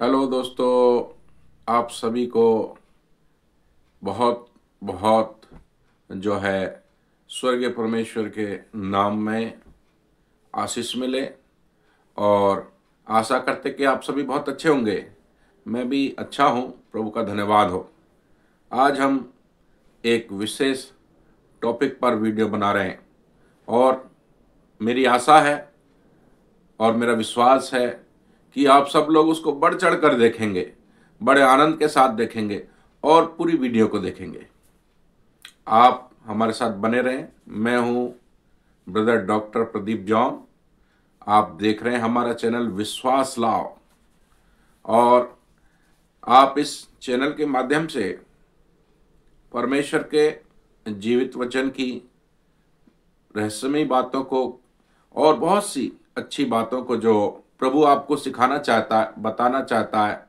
Hello दोस्तों, आप सभी को बहुत बहुत जो है स्वर्गीय परमेश्वर के नाम में आशीष मिले। और आशा करते कि आप सभी बहुत अच्छे होंगे। मैं भी अच्छा हूँ, प्रभु का धन्यवाद हो। आज हम एक विशेष टॉपिक पर वीडियो बना रहे हैं और मेरी आशा है और मेरा विश्वास है कि आप सब लोग उसको बढ़ चढ़ कर देखेंगे, बड़े आनंद के साथ देखेंगे और पूरी वीडियो को देखेंगे। आप हमारे साथ बने रहें। मैं हूं ब्रदर डॉक्टर प्रदीप जॉन। आप देख रहे हैं हमारा चैनल विश्वास लाओ और आप इस चैनल के माध्यम से परमेश्वर के जीवित वचन की रहस्यमयी बातों को और बहुत सी अच्छी बातों को जो प्रभु आपको सिखाना चाहता है, बताना चाहता है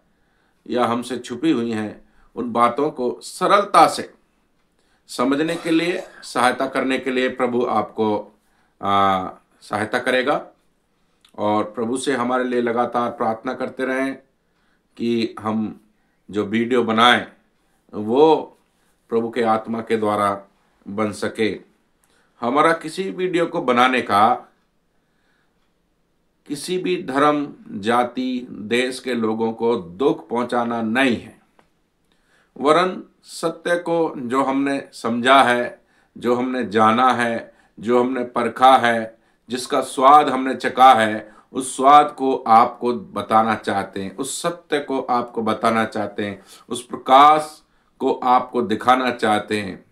या हमसे छुपी हुई हैं, उन बातों को सरलता से समझने के लिए, सहायता करने के लिए प्रभु आपको सहायता करेगा। और प्रभु से हमारे लिए लगातार प्रार्थना करते रहें कि हम जो वीडियो बनाएं वो प्रभु के आत्मा के द्वारा बन सके। हमारा किसी वीडियो को बनाने का किसी भी धर्म, जाति, देश के लोगों को दुख पहुंचाना नहीं है, वरन सत्य को जो हमने समझा है, जो हमने जाना है, जो हमने परखा है, जिसका स्वाद हमने चखा है, उस स्वाद को आपको बताना चाहते हैं, उस सत्य को आपको बताना चाहते हैं, उस प्रकाश को आपको दिखाना चाहते हैं,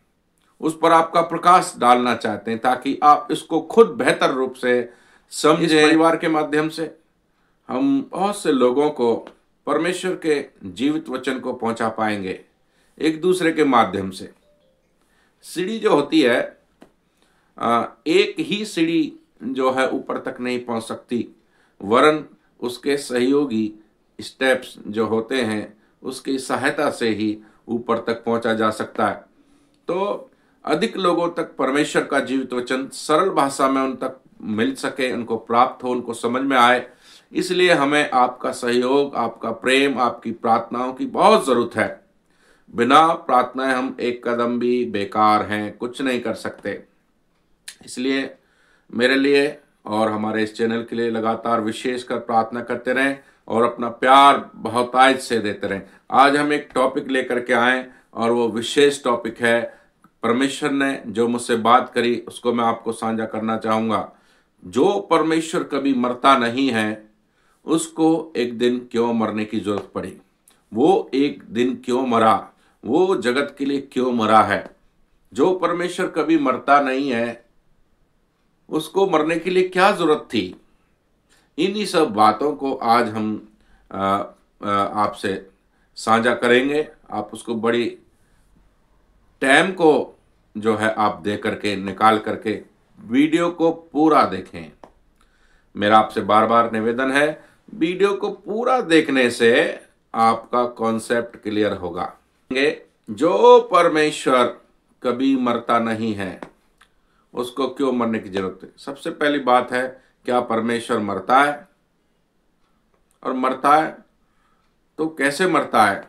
उस पर आपका प्रकाश डालना चाहते हैं ताकि आप इसको खुद बेहतर रूप से समझें। इस परिवार के माध्यम से हम बहुत से लोगों को परमेश्वर के जीवित वचन को पहुंचा पाएंगे एक दूसरे के माध्यम से। सीढ़ी जो होती है, एक ही सीढ़ी जो है ऊपर तक नहीं पहुंच सकती, वरन उसके सहयोगी स्टेप्स जो होते हैं उसकी सहायता से ही ऊपर तक पहुंचा जा सकता है। तो अधिक लोगों तक परमेश्वर का जीवित वचन सरल भाषा में उन तक मिल सके, उनको प्राप्त हो, उनको समझ में आए, इसलिए हमें आपका सहयोग, आपका प्रेम, आपकी प्रार्थनाओं की बहुत ज़रूरत है। बिना प्रार्थनाएं हम एक कदम भी बेकार हैं, कुछ नहीं कर सकते। इसलिए मेरे लिए और हमारे इस चैनल के लिए लगातार विशेषकर प्रार्थना करते रहें और अपना प्यार बहुतायत से देते रहें। आज हम एक टॉपिक लेकर के आए और वो विशेष टॉपिक है, परमेश्वर ने जो मुझसे बात करी उसको मैं आपको साझा करना चाहूँगा। जो परमेश्वर कभी मरता नहीं है उसको एक दिन क्यों मरने की जरूरत पड़ी? वो एक दिन क्यों मरा? वो जगत के लिए क्यों मरा है? जो परमेश्वर कभी मरता नहीं है उसको मरने के लिए क्या जरूरत थी? इन्हीं सब बातों को आज हम आपसे साझा करेंगे। आप उसको बड़ी टाइम को जो है आप दे करके, निकाल करके वीडियो को पूरा देखें। मेरा आपसे बार बार निवेदन है, वीडियो को पूरा देखने से आपका कॉन्सेप्ट क्लियर होगा। जो परमेश्वर कभी मरता नहीं है उसको क्यों मरने की जरूरत है? सबसे पहली बात है, क्या परमेश्वर मरता है? और मरता है तो कैसे मरता है?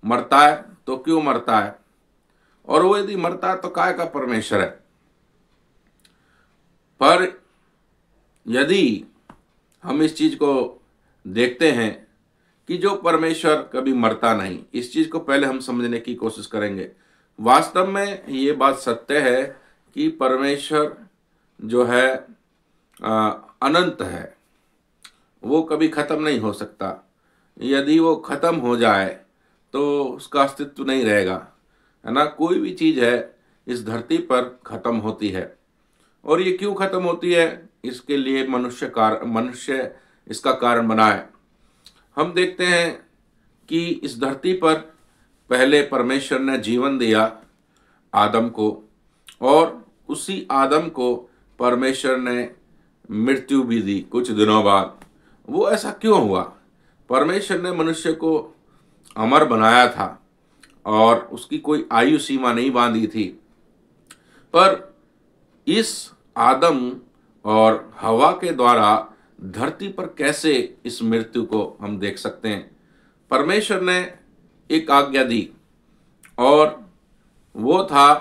मरता है तो क्यों मरता है? और वो यदि मरता है तो काय का परमेश्वर है? पर यदि हम इस चीज को देखते हैं कि जो परमेश्वर कभी मरता नहीं, इस चीज को पहले हम समझने की कोशिश करेंगे। वास्तव में ये बात सत्य है कि परमेश्वर जो है अनंत है, वो कभी खत्म नहीं हो सकता। यदि वो खत्म हो जाए तो उसका अस्तित्व नहीं रहेगा, है ना। कोई भी चीज है इस धरती पर खत्म होती है, और ये क्यों खत्म होती है इसके लिए मनुष्य इसका कारण बना है। हम देखते हैं कि इस धरती पर पहले परमेश्वर ने जीवन दिया आदम को, और उसी आदम को परमेश्वर ने मृत्यु भी दी कुछ दिनों बाद। वो ऐसा क्यों हुआ? परमेश्वर ने मनुष्य को अमर बनाया था और उसकी कोई आयु सीमा नहीं बांधी थी, पर इस आदम और हवा के द्वारा धरती पर कैसे इस मृत्यु को हम देख सकते हैं। परमेश्वर ने एक आज्ञा दी और वो था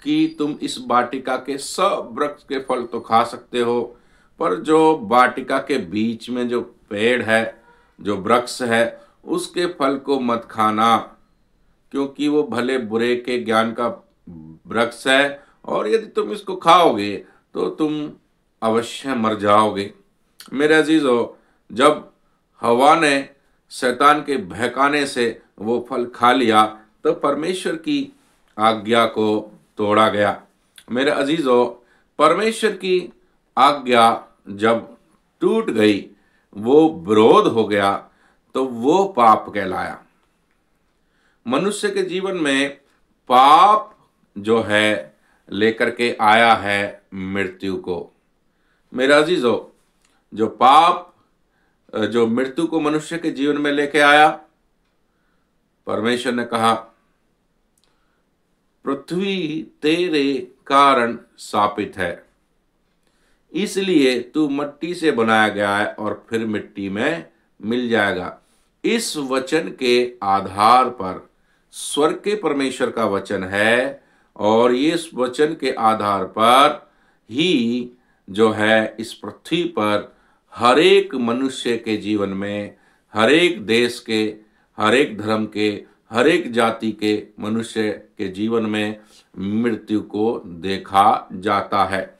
कि तुम इस वाटिका के सब वृक्ष के फल तो खा सकते हो, पर जो वाटिका के बीच में जो पेड़ है, जो वृक्ष है, उसके फल को मत खाना, क्योंकि वो भले बुरे के ज्ञान का वृक्ष है और यदि तुम इसको खाओगे तो तुम अवश्य मर जाओगे। मेरे अजीजों, जब हवा ने शैतान के बहकाने से वो फल खा लिया तो परमेश्वर की आज्ञा को तोड़ा गया। मेरे अजीजों, परमेश्वर की आज्ञा जब टूट गई, वो विरोध हो गया, तो वो पाप कहलाया। मनुष्य के जीवन में पाप जो है लेकर के आया है मृत्यु को। मेरे अजीजों, जो पाप जो मृत्यु को मनुष्य के जीवन में लेके आया, परमेश्वर ने कहा पृथ्वी तेरे कारण शापित है, इसलिए तू मिट्टी से बनाया गया है और फिर मिट्टी में मिल जाएगा। इस वचन के आधार पर, स्वर्ग के परमेश्वर का वचन है और इस वचन के आधार पर ही जो है इस पृथ्वी पर हर एक मनुष्य के जीवन में, हर एक देश के, हर एक धर्म के, हर एक जाति के मनुष्य के जीवन में मृत्यु को देखा जाता है,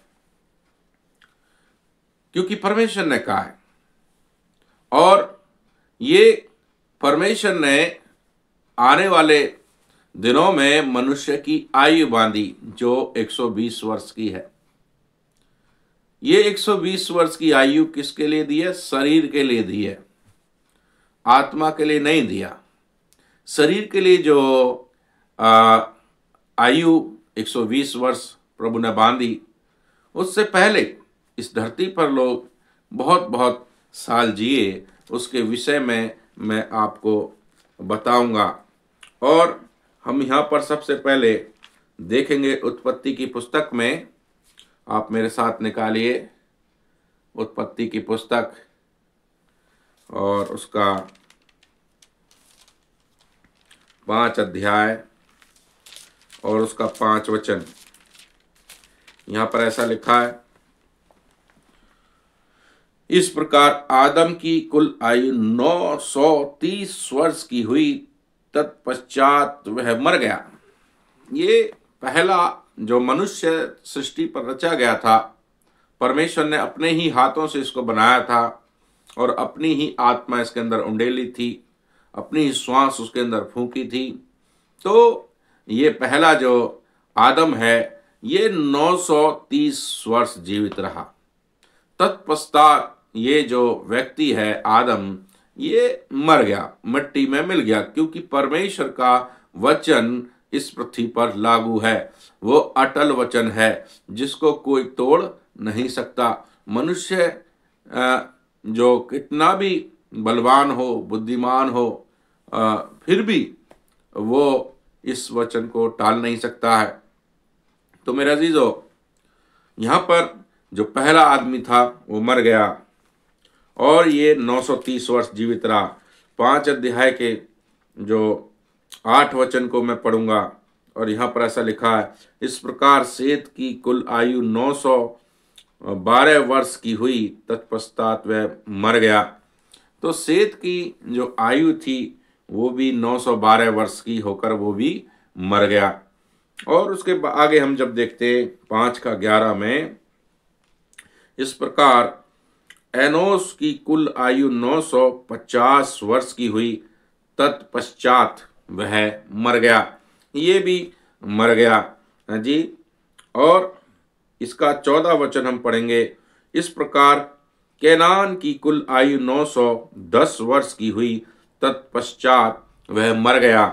क्योंकि परमेश्वर ने कहा है। और ये परमेश्वर ने आने वाले दिनों में मनुष्य की आयु बांधी जो 120 वर्ष की है। ये 120 वर्ष की आयु किसके लिए दी है? शरीर के लिए दी है, आत्मा के लिए नहीं दिया। शरीर के लिए जो आयु 120 वर्ष प्रभु ने बांधी, उससे पहले इस धरती पर लोग बहुत बहुत साल जिए, उसके विषय में मैं आपको बताऊंगा। और हम यहाँ पर सबसे पहले देखेंगे उत्पत्ति की पुस्तक में। आप मेरे साथ निकालिए उत्पत्ति की पुस्तक और उसका 5 अध्याय और उसका 5 वचन। यहाँ पर ऐसा लिखा है, इस प्रकार आदम की कुल आयु 930 वर्ष की हुई, तत्पश्चात वह मर गया। ये पहला जो मनुष्य सृष्टि पर रचा गया था, परमेश्वर ने अपने ही हाथों से इसको बनाया था और अपनी ही आत्मा इसके अंदर उंडेली थी, अपनी ही श्वास उसके अंदर फूंकी थी। तो ये पहला जो आदम है, ये 930 वर्ष जीवित रहा। तत्पश्चात ये जो व्यक्ति है आदम, ये मर गया, मिट्टी में मिल गया, क्योंकि परमेश्वर का वचन इस पृथ्वी पर लागू है। वो अटल वचन है जिसको कोई तोड़ नहीं सकता। मनुष्य जो कितना भी बलवान हो, बुद्धिमान हो, फिर भी वो इस वचन को टाल नहीं सकता है। तो मेरे अजीजों, यहाँ पर जो पहला आदमी था वो मर गया और ये 930 वर्ष जीवित रहा। 5 अध्याय के जो 8 वचन को मैं पढ़ूंगा और यहाँ पर ऐसा लिखा है, इस प्रकार सेत की कुल आयु 912 वर्ष की हुई, तत्पश्चात वह मर गया। तो सेत की जो आयु थी वो भी 912 वर्ष की होकर वो भी मर गया। और उसके आगे हम जब देखते 5 का 11 में, इस प्रकार एनोस की कुल आयु 950 वर्ष की हुई, तत्पश्चात वह मर गया। ये भी मर गया जी। और इसका 14 वचन हम पढ़ेंगे, इस प्रकार केनान की कुल आयु 910 वर्ष की हुई, तत्पश्चात वह मर गया।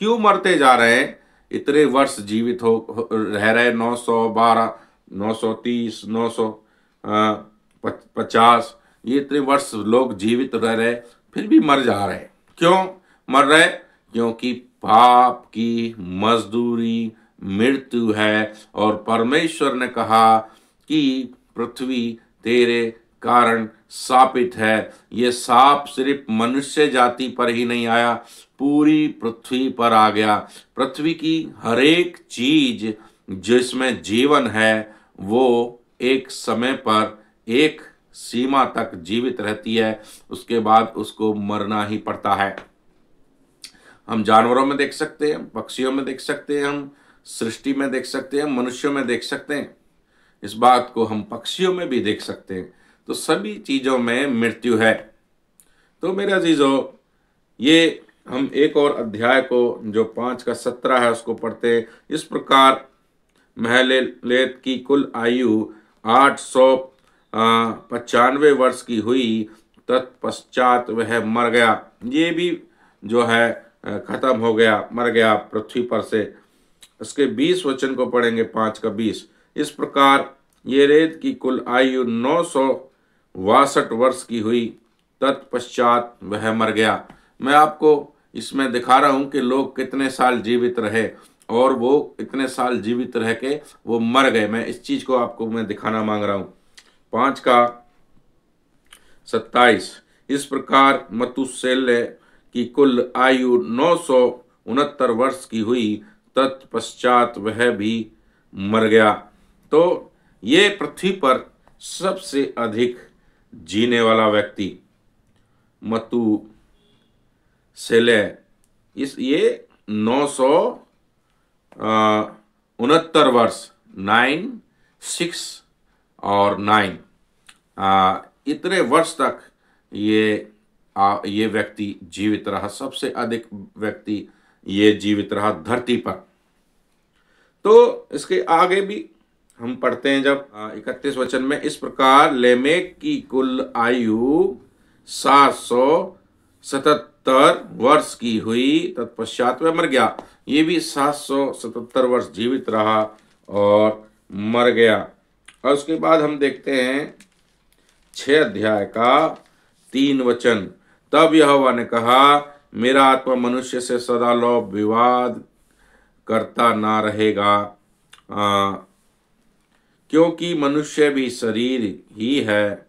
क्यों मरते जा रहे हैं? इतने वर्ष जीवित हो रह रहे, 912, 930, 950, ये इतने वर्ष लोग जीवित रह रहे, फिर भी मर जा रहे। क्यों मर रहे? क्योंकि पाप की मजदूरी मृत्यु है और परमेश्वर ने कहा कि पृथ्वी तेरे कारण शापित है। ये शाप सिर्फ मनुष्य जाति पर ही नहीं आया, पूरी पृथ्वी पर आ गया। पृथ्वी की हर एक चीज जिसमें जीवन है वो एक समय पर एक सीमा तक जीवित रहती है, उसके बाद उसको मरना ही पड़ता है। हम जानवरों में देख सकते हैं, पक्षियों में देख सकते हैं, हम सृष्टि में देख सकते हैं, मनुष्यों में देख सकते हैं, इस बात को हम पक्षियों में भी देख सकते हैं। तो सभी चीजों में मृत्यु है। तो मेरे अजीजों, ये हम एक और अध्याय को जो 5 का 17 है उसको पढ़ते हैं। इस प्रकार महललेत की कुल आयु 895 वर्ष की हुई, तत्पश्चात वह मर गया। ये भी जो है खत्म हो गया, मर गया पृथ्वी पर से। उसके 20 वचन को पढ़ेंगे, 5 का 20। इस प्रकार येरेद की कुल आयु 962 वर्ष की हुई, तत्पश्चात वह मर गया। मैं आपको इसमें दिखा रहा हूं कि लोग कितने साल जीवित रहे और वो इतने साल जीवित रह के वो मर गए। मैं इस चीज को आपको मैं दिखाना मांग रहा हूं। 5 का 27। इस प्रकार मतुसेलह की कुल आयु 969 वर्ष की हुई, तत्पश्चात वह भी मर गया। तो ये पृथ्वी पर सबसे अधिक जीने वाला व्यक्ति मतुसेलह, ये 969 वर्ष, 9, 6 और 9, इतने वर्ष तक ये व्यक्ति जीवित रहा। सबसे अधिक व्यक्ति ये जीवित रहा धरती पर। तो इसके आगे भी हम पढ़ते हैं जब 31 वचन में, इस प्रकार लेमेक की कुल आयु 777 वर्ष की हुई, तत्पश्चात वह मर गया। ये भी 777 वर्ष जीवित रहा और मर गया। और उसके बाद हम देखते हैं 6 अध्याय का 3 वचन। तब यहोवा ने कहा, मेरा आत्मा मनुष्य से सदा लो विवाद करता ना रहेगा, क्योंकि मनुष्य भी शरीर ही है।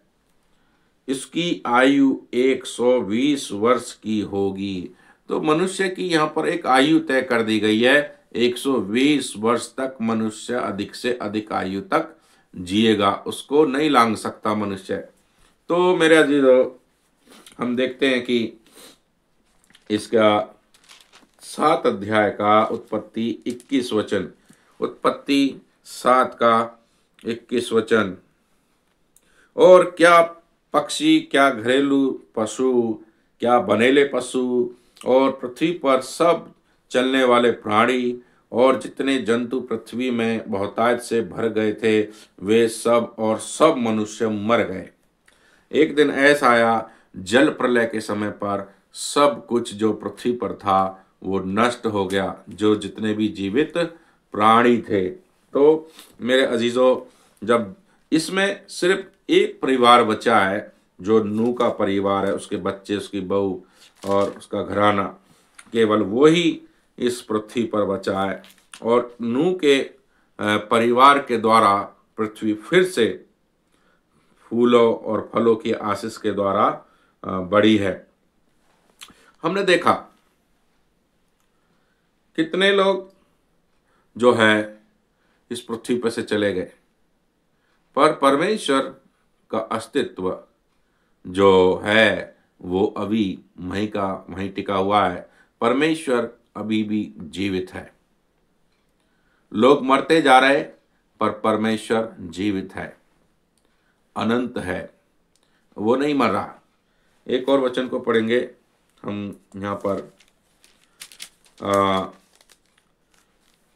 इसकी आयु 120 वर्ष की होगी। तो मनुष्य की यहाँ पर एक आयु तय कर दी गई है, 120 वर्ष तक मनुष्य अधिक से अधिक आयु तक जिएगा, उसको नहीं लांघ सकता मनुष्य। तो मेरे अजीजों, हम देखते हैं कि इसका 7 अध्याय का उत्पत्ति 21 वचन, उत्पत्ति 7 का 21 वचन। और क्या पक्षी, क्या घरेलू पशु, क्या बनेले पशु और पृथ्वी पर सब चलने वाले प्राणी और जितने जंतु पृथ्वी में बहुतायत से भर गए थे, वे सब और सब मनुष्य मर गए। एक दिन ऐसा आया, जल प्रलय के समय पर सब कुछ जो पृथ्वी पर था वो नष्ट हो गया, जो जितने भी जीवित प्राणी थे। तो मेरे अजीजों, जब इसमें सिर्फ एक परिवार बचा है, जो नूह का परिवार है, उसके बच्चे, उसकी बहू और उसका घराना, केवल वो ही इस पृथ्वी पर बचा है। और नूह के परिवार के द्वारा पृथ्वी फिर से फूलों और फलों की आशीष के द्वारा बढ़ी है। हमने देखा कितने लोग जो है इस पृथ्वी पर से चले गए, पर परमेश्वर का अस्तित्व जो है वो अभी वहीं टिका हुआ है। परमेश्वर अभी भी जीवित है। लोग मरते जा रहे, पर परमेश्वर जीवित है, अनंत है, वो नहीं मर रहा। एक और वचन को पढ़ेंगे हम यहाँ पर,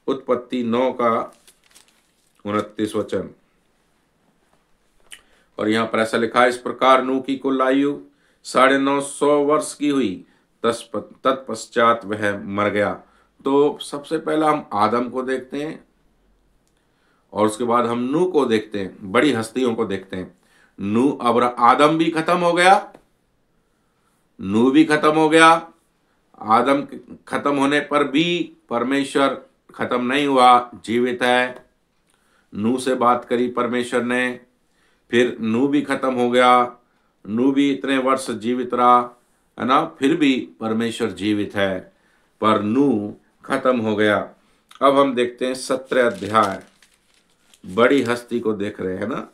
उत्पत्ति 9 का 29 वचन। और यहाँ पर ऐसा लिखा है, इस प्रकार नूह की कुल आयु 950 वर्ष की हुई, तत्पश्चात वह मर गया। तो सबसे पहला हम आदम को देखते हैं और उसके बाद हम नूह को देखते हैं, बड़ी हस्तियों को देखते हैं। नूह, अब आदम भी खत्म हो गया, नूह भी खत्म हो गया। आदम खत्म होने पर भी परमेश्वर खत्म नहीं हुआ, जीवित है। नूह से बात करी परमेश्वर ने, फिर नूह भी खत्म हो गया, नूह भी इतने वर्ष जीवित रहा, है ना, फिर भी परमेश्वर जीवित है, पर नूह खत्म हो गया। अब हम देखते हैं 17 अध्याय, बड़ी हस्ती को देख रहे हैं ना।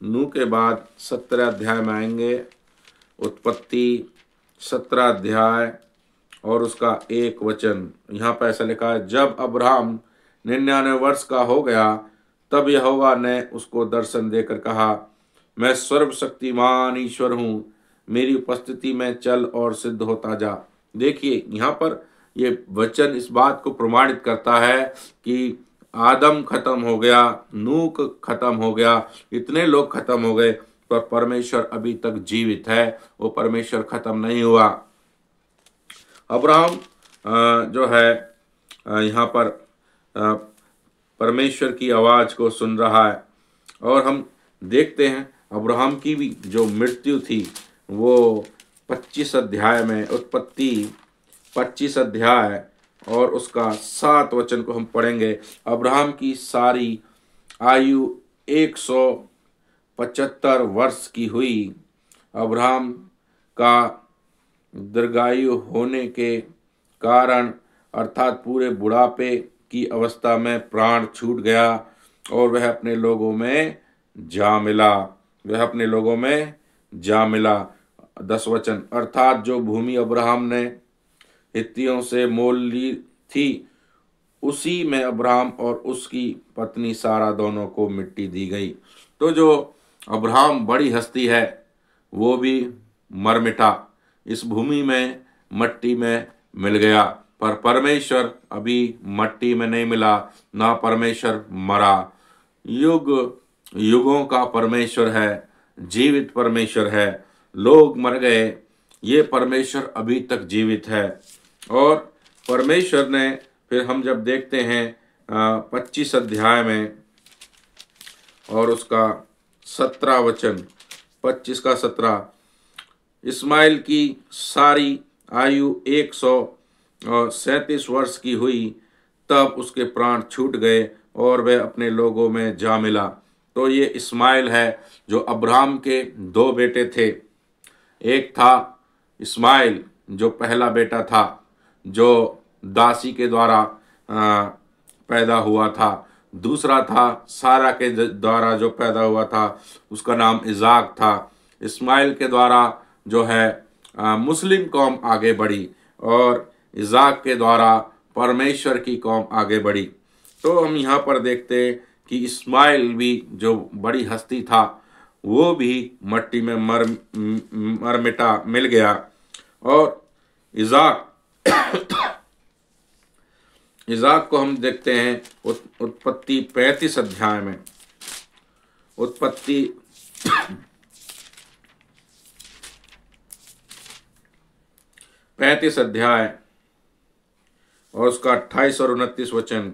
नूह के बाद 17 अध्याय में आएंगे, उत्पत्ति 17 अध्याय और उसका 1 वचन। यहाँ पर ऐसा लिखा है, जब अब्राहम 99 वर्ष का हो गया तब यहोवा ने उसको दर्शन देकर कहा, मैं सर्वशक्तिमान ईश्वर हूँ, मेरी उपस्थिति में चल और सिद्ध होता जा। देखिए यहाँ पर ये वचन इस बात को प्रमाणित करता है कि आदम खत्म हो गया, नूह खत्म हो गया, इतने लोग खत्म हो गए, पर परमेश्वर अभी तक जीवित है, वो परमेश्वर खत्म नहीं हुआ। अब्राहम जो है यहाँ पर परमेश्वर की आवाज़ को सुन रहा है, और हम देखते हैं अब्राहम की भी जो मृत्यु थी वो 25 अध्याय में, उत्पत्ति 25 अध्याय और उसका 7 वचन को हम पढ़ेंगे। अब्राहम की सारी आयु 175 वर्ष की हुई। अब्राहम का दीर्घायु होने के कारण अर्थात पूरे बुढ़ापे की अवस्था में प्राण छूट गया और वह अपने लोगों में जा मिला, वह अपने लोगों में जा मिला। 10 वचन, अर्थात जो भूमि अब्राहम ने हित्तियों से मोल ली थी, उसी में अब्राहम और उसकी पत्नी सारा दोनों को मिट्टी दी गई। तो जो अब्राहम बड़ी हस्ती है वो भी मर मिटा, इस भूमि में मट्टी में मिल गया, पर परमेश्वर अभी मट्टी में नहीं मिला, ना परमेश्वर मरा। युग युगों का परमेश्वर है, जीवित परमेश्वर है। लोग मर गए, ये परमेश्वर अभी तक जीवित है। और परमेश्वर ने फिर हम जब देखते हैं 25 अध्याय में और उसका 17 वचन, 25 का 17, इस्माइल की सारी आयु 137 वर्ष की हुई तब उसके प्राण छूट गए और वह अपने लोगों में जा मिला। तो ये इस्माइल है जो अब्राहम के 2 बेटे थे। एक था इस्माइल जो पहला बेटा था, जो दासी के द्वारा पैदा हुआ था। दूसरा था सारा के द्वारा जो पैदा हुआ था, उसका नाम इजाक था। इस्माइल के द्वारा जो है मुस्लिम कौम आगे बढ़ी और इजाक के द्वारा परमेश्वर की कौम आगे बढ़ी। तो हम यहाँ पर देखते हैं कि इस्माइल भी जो बड़ी हस्ती था वो भी मट्टी में मर मिटा, मिल गया। और इजाक को हम देखते हैं उत्पत्ति 35 अध्याय में। उत्पत्ति 35 अध्याय और उसका 28 और 29 वचन।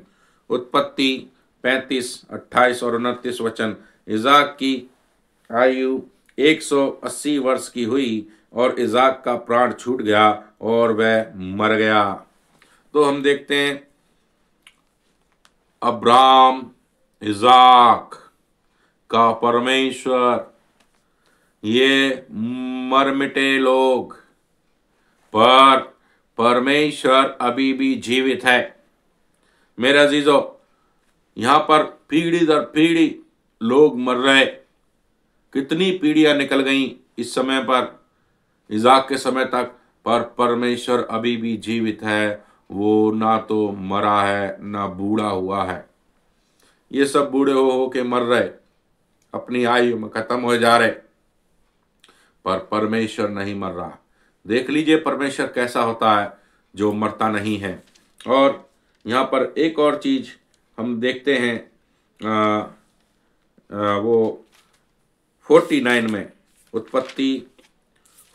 उत्पत्ति 35, 28 और 29 वचन। इजाक की आयु 180 वर्ष की हुई और इजाक का प्राण छूट गया और वह मर गया। तो हम देखते हैं अब्राहम, इजाक का परमेश्वर, ये मर मिटे लोग, पर परमेश्वर अभी भी जीवित है। मेरे अजीजों, यहाँ पर पीढ़ी दर पीढ़ी लोग मर रहे, कितनी पीढ़ियां निकल गईं इस समय पर, इजाक के समय तक, पर परमेश्वर अभी भी जीवित है। वो ना तो मरा है ना बूढ़ा हुआ है। ये सब बूढ़े हो के मर रहे, अपनी आयु में खत्म हो जा रहे, पर परमेश्वर नहीं मर रहा। देख लीजिए परमेश्वर कैसा होता है जो मरता नहीं है। और यहाँ पर एक और चीज हम देखते हैं, वो 49 में, उत्पत्ति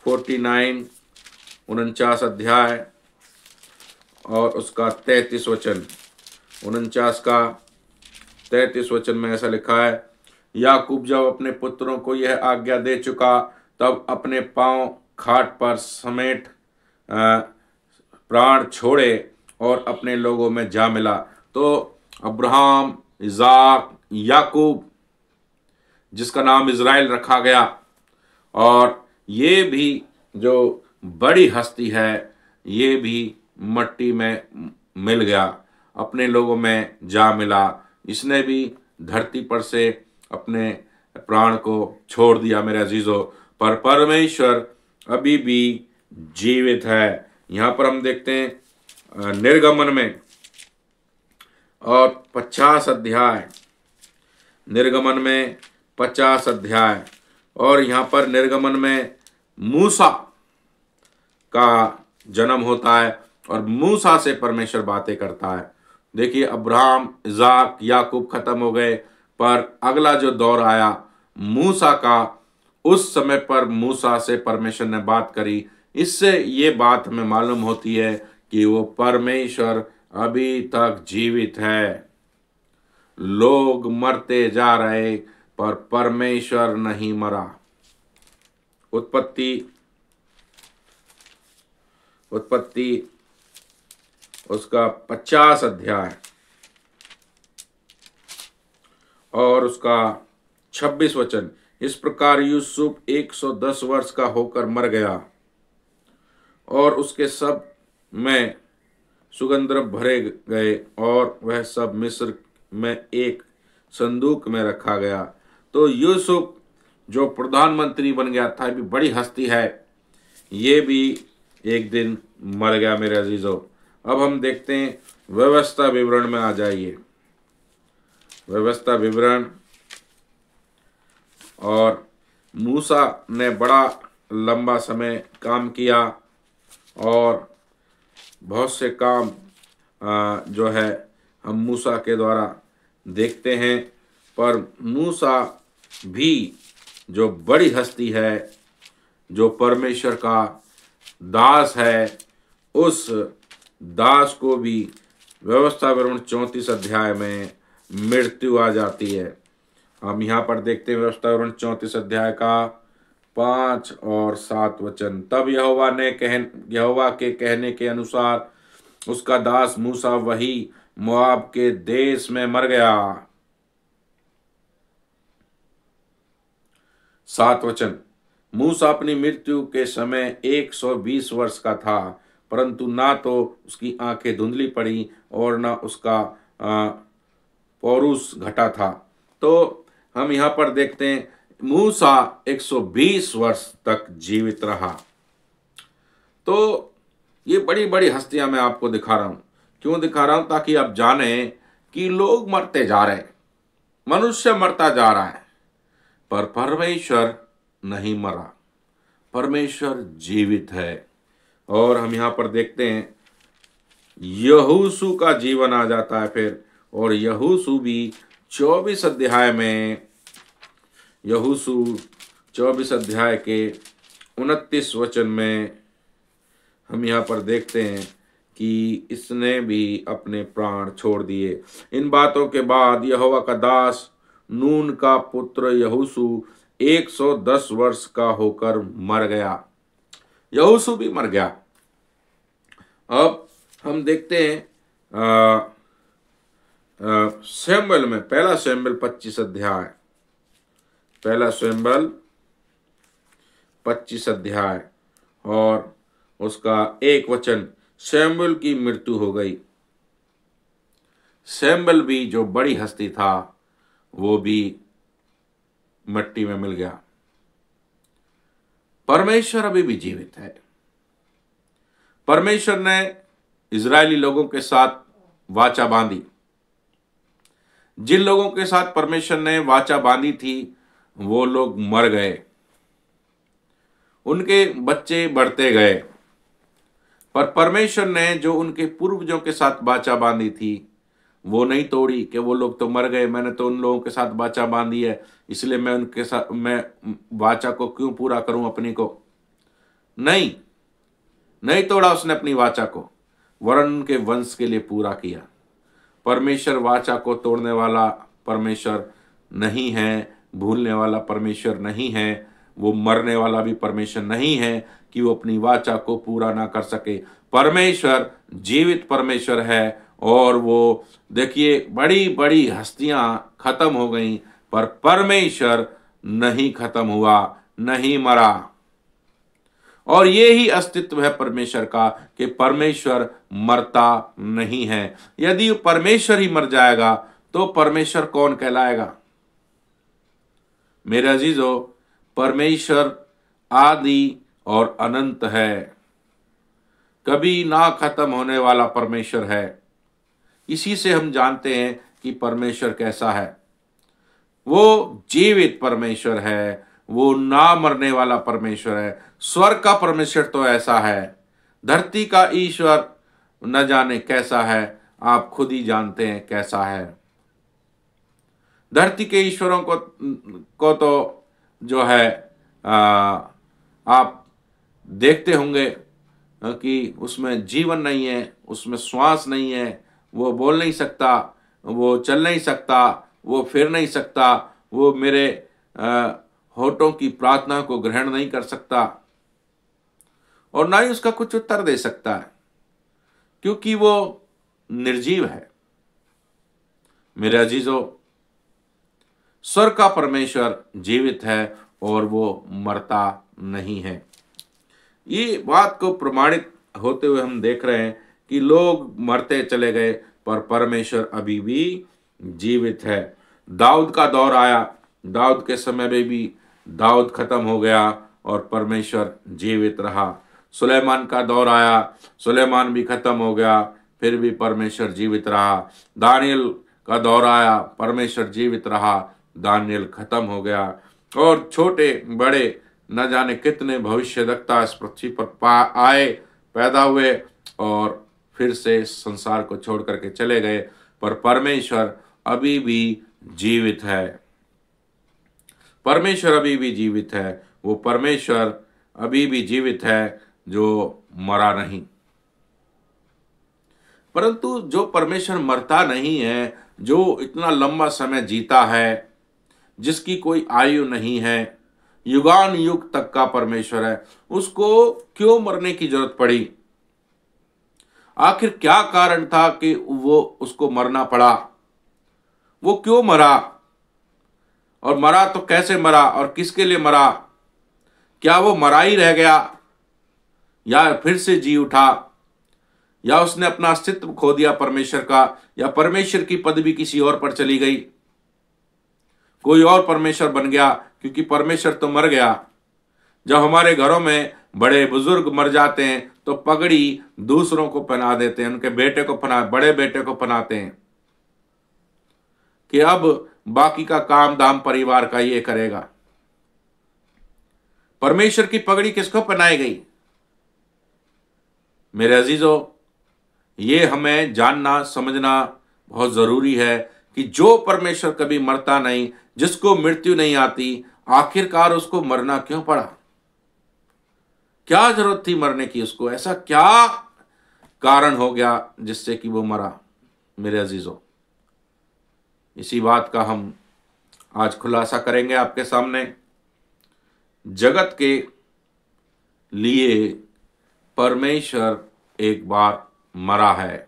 49 49 अध्याय और उसका 33 वचन। 49 का 33 वचन में ऐसा लिखा है, याकूब जब अपने पुत्रों को यह आज्ञा दे चुका तब अपने पांव खाट पर समेट प्राण छोड़े और अपने लोगों में जा मिला। तो अब्राहम, इजाक, याकूब, जिसका नाम इज़राइल रखा गया। और ये भी जो बड़ी हस्ती है, ये भी मट्टी में मिल गया, अपने लोगों में जा मिला। इसने भी धरती पर से अपने प्राण को छोड़ दिया मेरे अजीजों, पर परमेश्वर अभी भी जीवित है। यहाँ पर हम देखते हैं निर्गमन में और 50 अध्याय, निर्गमन में 50 अध्याय, और यहाँ पर निर्गमन में मूसा का जन्म होता है और मूसा से परमेश्वर बातें करता है। देखिए, अब्राहम, इज़ाक, याकूब खत्म हो गए, पर अगला जो दौर आया मूसा का, उस समय पर मूसा से परमेश्वर ने बात करी। इससे ये बात हमें मालूम होती है कि वो परमेश्वर अभी तक जीवित है। लोग मरते जा रहे पर परमेश्वर नहीं मरा। उत्पत्ति उसका 50 अध्याय और उसका 26 वचन। इस प्रकार यूसुफ 110 वर्ष का होकर मर गया और उसके सब में सुगंधद्रव्य भरे गए और वह सब मिस्र में एक संदूक में रखा गया। तो यूसुफ जो प्रधानमंत्री बन गया था, भी बड़ी हस्ती है, ये भी एक दिन मर गया मेरे अजीजों। अब हम देखते हैं व्यवस्था विवरण में आ जाइए। व्यवस्था विवरण। और मूसा ने बड़ा लंबा समय काम किया और बहुत से काम जो है हम मूसा के द्वारा देखते हैं, पर मूसा भी जो बड़ी हस्ती है, जो परमेश्वर का दास है, उस दास को भी व्यवस्था विवरण 34 अध्याय में मृत्यु आ जाती है। हम यहाँ पर देखते हैं व्यवस्था विवरण 34 अध्याय का 5 और 7 वचन। तब यहोवा के कहने के अनुसार उसका दास मूसा वही मोआब के देश में मर गया। 7 वचन। मूसा अपनी मृत्यु के समय 120 वर्ष का था, परंतु ना तो उसकी आंखें धुंधली पड़ी और ना उसका पौरुष घटा था। तो हम यहाँ पर देखते हैं मूसा 120 वर्ष तक जीवित रहा। तो ये बड़ी बड़ी हस्तियां मैं आपको दिखा रहा हूं। क्यों दिखा रहा हूं? ताकि आप जानें कि लोग मरते जा रहे हैं, मनुष्य मरता जा रहा है, पर परमेश्वर नहीं मरा, परमेश्वर जीवित है। और हम यहाँ पर देखते हैं यहोशू का जीवन आ जाता है फिर, और यहोशू भी 24 अध्याय में, यहोशू 24 अध्याय के 29 वचन में हम यहाँ पर देखते हैं कि इसने भी अपने प्राण छोड़ दिए। इन बातों के बाद यहोवा का दास नून का पुत्र यहोशू 110 वर्ष का होकर मर गया। यहोशू भी मर गया। अब हम देखते हैं शमूएल में, पहला शमूएल 25 अध्याय, पहला शमूएल 25 अध्याय और उसका 1 वचन। शमूएल की मृत्यु हो गई। शमूएल भी जो बड़ी हस्ती था, वो भी मिट्टी में मिल गया। परमेश्वर अभी भी जीवित है। परमेश्वर ने इजरायली लोगों के साथ वाचा बांधी। जिन लोगों के साथ परमेश्वर ने वाचा बांधी थी, वो लोग मर गए, उनके बच्चे बढ़ते गए, पर परमेश्वर ने जो उनके पूर्वजों के साथ वाचा बांधी थी, वो नहीं तोड़ी कि वो लोग तो मर गए, मैंने तो उन लोगों के साथ वाचा बांधी है, इसलिए मैं उनके साथ, मैं वाचा को क्यों पूरा करूं अपनी को। नहीं तोड़ा उसने अपनी वाचा को, वरन उनके वंश के लिए पूरा किया। परमेश्वर वाचा को तोड़ने वाला परमेश्वर नहीं है, भूलने वाला परमेश्वर नहीं है, वो मरने वाला भी परमेश्वर नहीं है कि वो अपनी वाचा को पूरा ना कर सके। परमेश्वर जीवित परमेश्वर है। और वो देखिए, बड़ी बड़ी हस्तियां खत्म हो गई, पर परमेश्वर नहीं खत्म हुआ, नहीं मरा। और ये ही अस्तित्व है परमेश्वर का कि परमेश्वर मरता नहीं है। यदि परमेश्वर ही मर जाएगा तो परमेश्वर कौन कहलाएगा? मेरे अजीजों, परमेश्वर आदि और अनंत है, कभी ना खत्म होने वाला परमेश्वर है। इसी से हम जानते हैं कि परमेश्वर कैसा है। वो जीवित परमेश्वर है, वो ना मरने वाला परमेश्वर है। स्वर्ग का परमेश्वर तो ऐसा है, धरती का ईश्वर न जाने कैसा है, आप खुद ही जानते हैं कैसा है। धरती के ईश्वरों को तो जो है आप देखते होंगे कि उसमें जीवन नहीं है, उसमें श्वास नहीं है, वो बोल नहीं सकता, वो चल नहीं सकता, वो फिर नहीं सकता, वो मेरे होठों की प्रार्थना को ग्रहण नहीं कर सकता और ना ही उसका कुछ उत्तर दे सकता है, क्योंकि वो निर्जीव है। मेरे अजीजों, स्वर्ग का परमेश्वर जीवित है और वो मरता नहीं है। ये बात को प्रमाणित होते हुए हम देख रहे हैं कि लोग मरते चले गए पर परमेश्वर अभी भी जीवित है। दाऊद का दौर आया, दाऊद के समय में भी दाऊद खत्म हो गया और परमेश्वर जीवित रहा। सुलेमान का दौर आया, सुलेमान भी खत्म हो गया, फिर भी परमेश्वर जीवित रहा। दानियल का दौर आया, परमेश्वर जीवित रहा, दानियल खत्म हो गया। और छोटे बड़े न जाने कितने भविष्यवक्ता इस पृथ्वी पर आए, पैदा हुए और फिर से संसार को छोड़ करके चले गए, पर परमेश्वर अभी भी जीवित है। परमेश्वर अभी भी जीवित है। वो परमेश्वर अभी भी जीवित है जो मरा नहीं। परंतु जो परमेश्वर मरता नहीं है, जो इतना लंबा समय जीता है, जिसकी कोई आयु नहीं है, युगान युग तक का परमेश्वर है, उसको क्यों मरने की जरूरत पड़ी? आखिर क्या कारण था कि वो उसको मरना पड़ा? वो क्यों मरा? और मरा तो कैसे मरा और किसके लिए मरा? क्या वो मरा ही रह गया या फिर से जी उठा, या उसने अपना अस्तित्व खो दिया परमेश्वर का, या परमेश्वर की पदवी किसी और पर चली गई, कोई और परमेश्वर बन गया? क्योंकि परमेश्वर तो मर गया। जब हमारे घरों में बड़े बुजुर्ग मर जाते हैं तो पगड़ी दूसरों को पहना देते हैं, उनके बेटे को बड़े बेटे को पहनाते हैं कि अब बाकी का काम दाम परिवार का ये करेगा। परमेश्वर की पगड़ी किसको पहनाई गई? मेरे अजीजों, ये हमें जानना समझना बहुत जरूरी है कि जो परमेश्वर कभी मरता नहीं, जिसको मृत्यु नहीं आती, आखिरकार उसको मरना क्यों पड़ा? क्या जरूरत थी मरने की उसको? ऐसा क्या कारण हो गया जिससे कि वो मरा? मेरे अजीजों, इसी बात का हम आज खुलासा करेंगे आपके सामने। जगत के लिए परमेश्वर एक बार मरा है।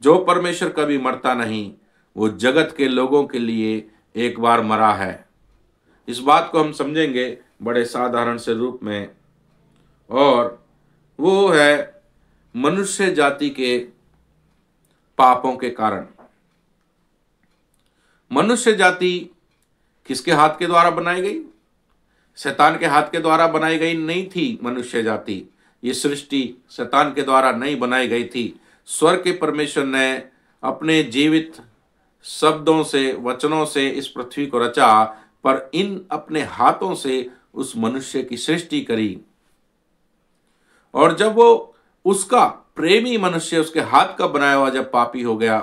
जो परमेश्वर कभी मरता नहीं, वो जगत के लोगों के लिए एक बार मरा है। इस बात को हम समझेंगे बड़े साधारण से रूप में, और वो है मनुष्य जाति के पापों के कारण। मनुष्य जाति किसके हाथ के द्वारा बनाई गई? शैतान के हाथ के द्वारा बनाई गई नहीं थी मनुष्य जाति। ये सृष्टि शैतान के द्वारा नहीं बनाई गई थी। स्वर्ग के परमेश्वर ने अपने जीवित शब्दों से, वचनों से इस पृथ्वी को रचा, पर इन अपने हाथों से उस मनुष्य की सृष्टि करी। और जब वो उसका प्रेमी मनुष्य, उसके हाथ का बनाया हुआ जब पापी हो गया,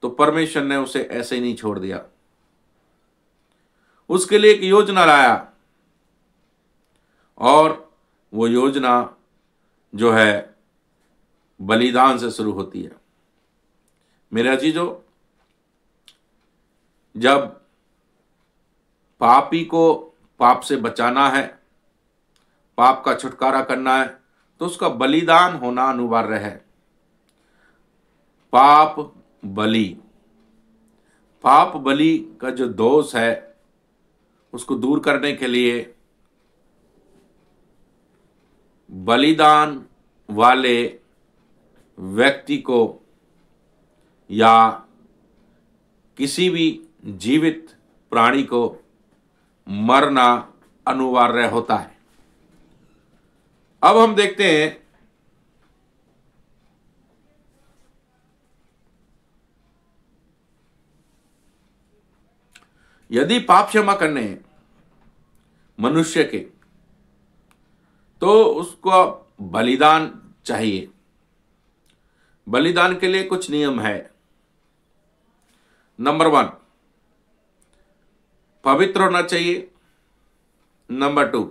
तो परमेश्वर ने उसे ऐसे ही नहीं छोड़ दिया। उसके लिए एक योजना लाया, और वो योजना जो है बलिदान से शुरू होती है। मेरे अजीजों, जब पापी को पाप से बचाना है, पाप का छुटकारा करना है, तो उसका बलिदान होना अनिवार्य है। पाप बलि, पाप बलि का जो दोष है उसको दूर करने के लिए बलिदान वाले व्यक्ति को या किसी भी जीवित प्राणी को मरना अनिवार्य होता है। अब हम देखते हैं यदि पाप क्षमा करने हैं मनुष्य के तो उसको बलिदान चाहिए। बलिदान के लिए कुछ नियम है। नंबर 1, पवित्र होना चाहिए। नंबर 2,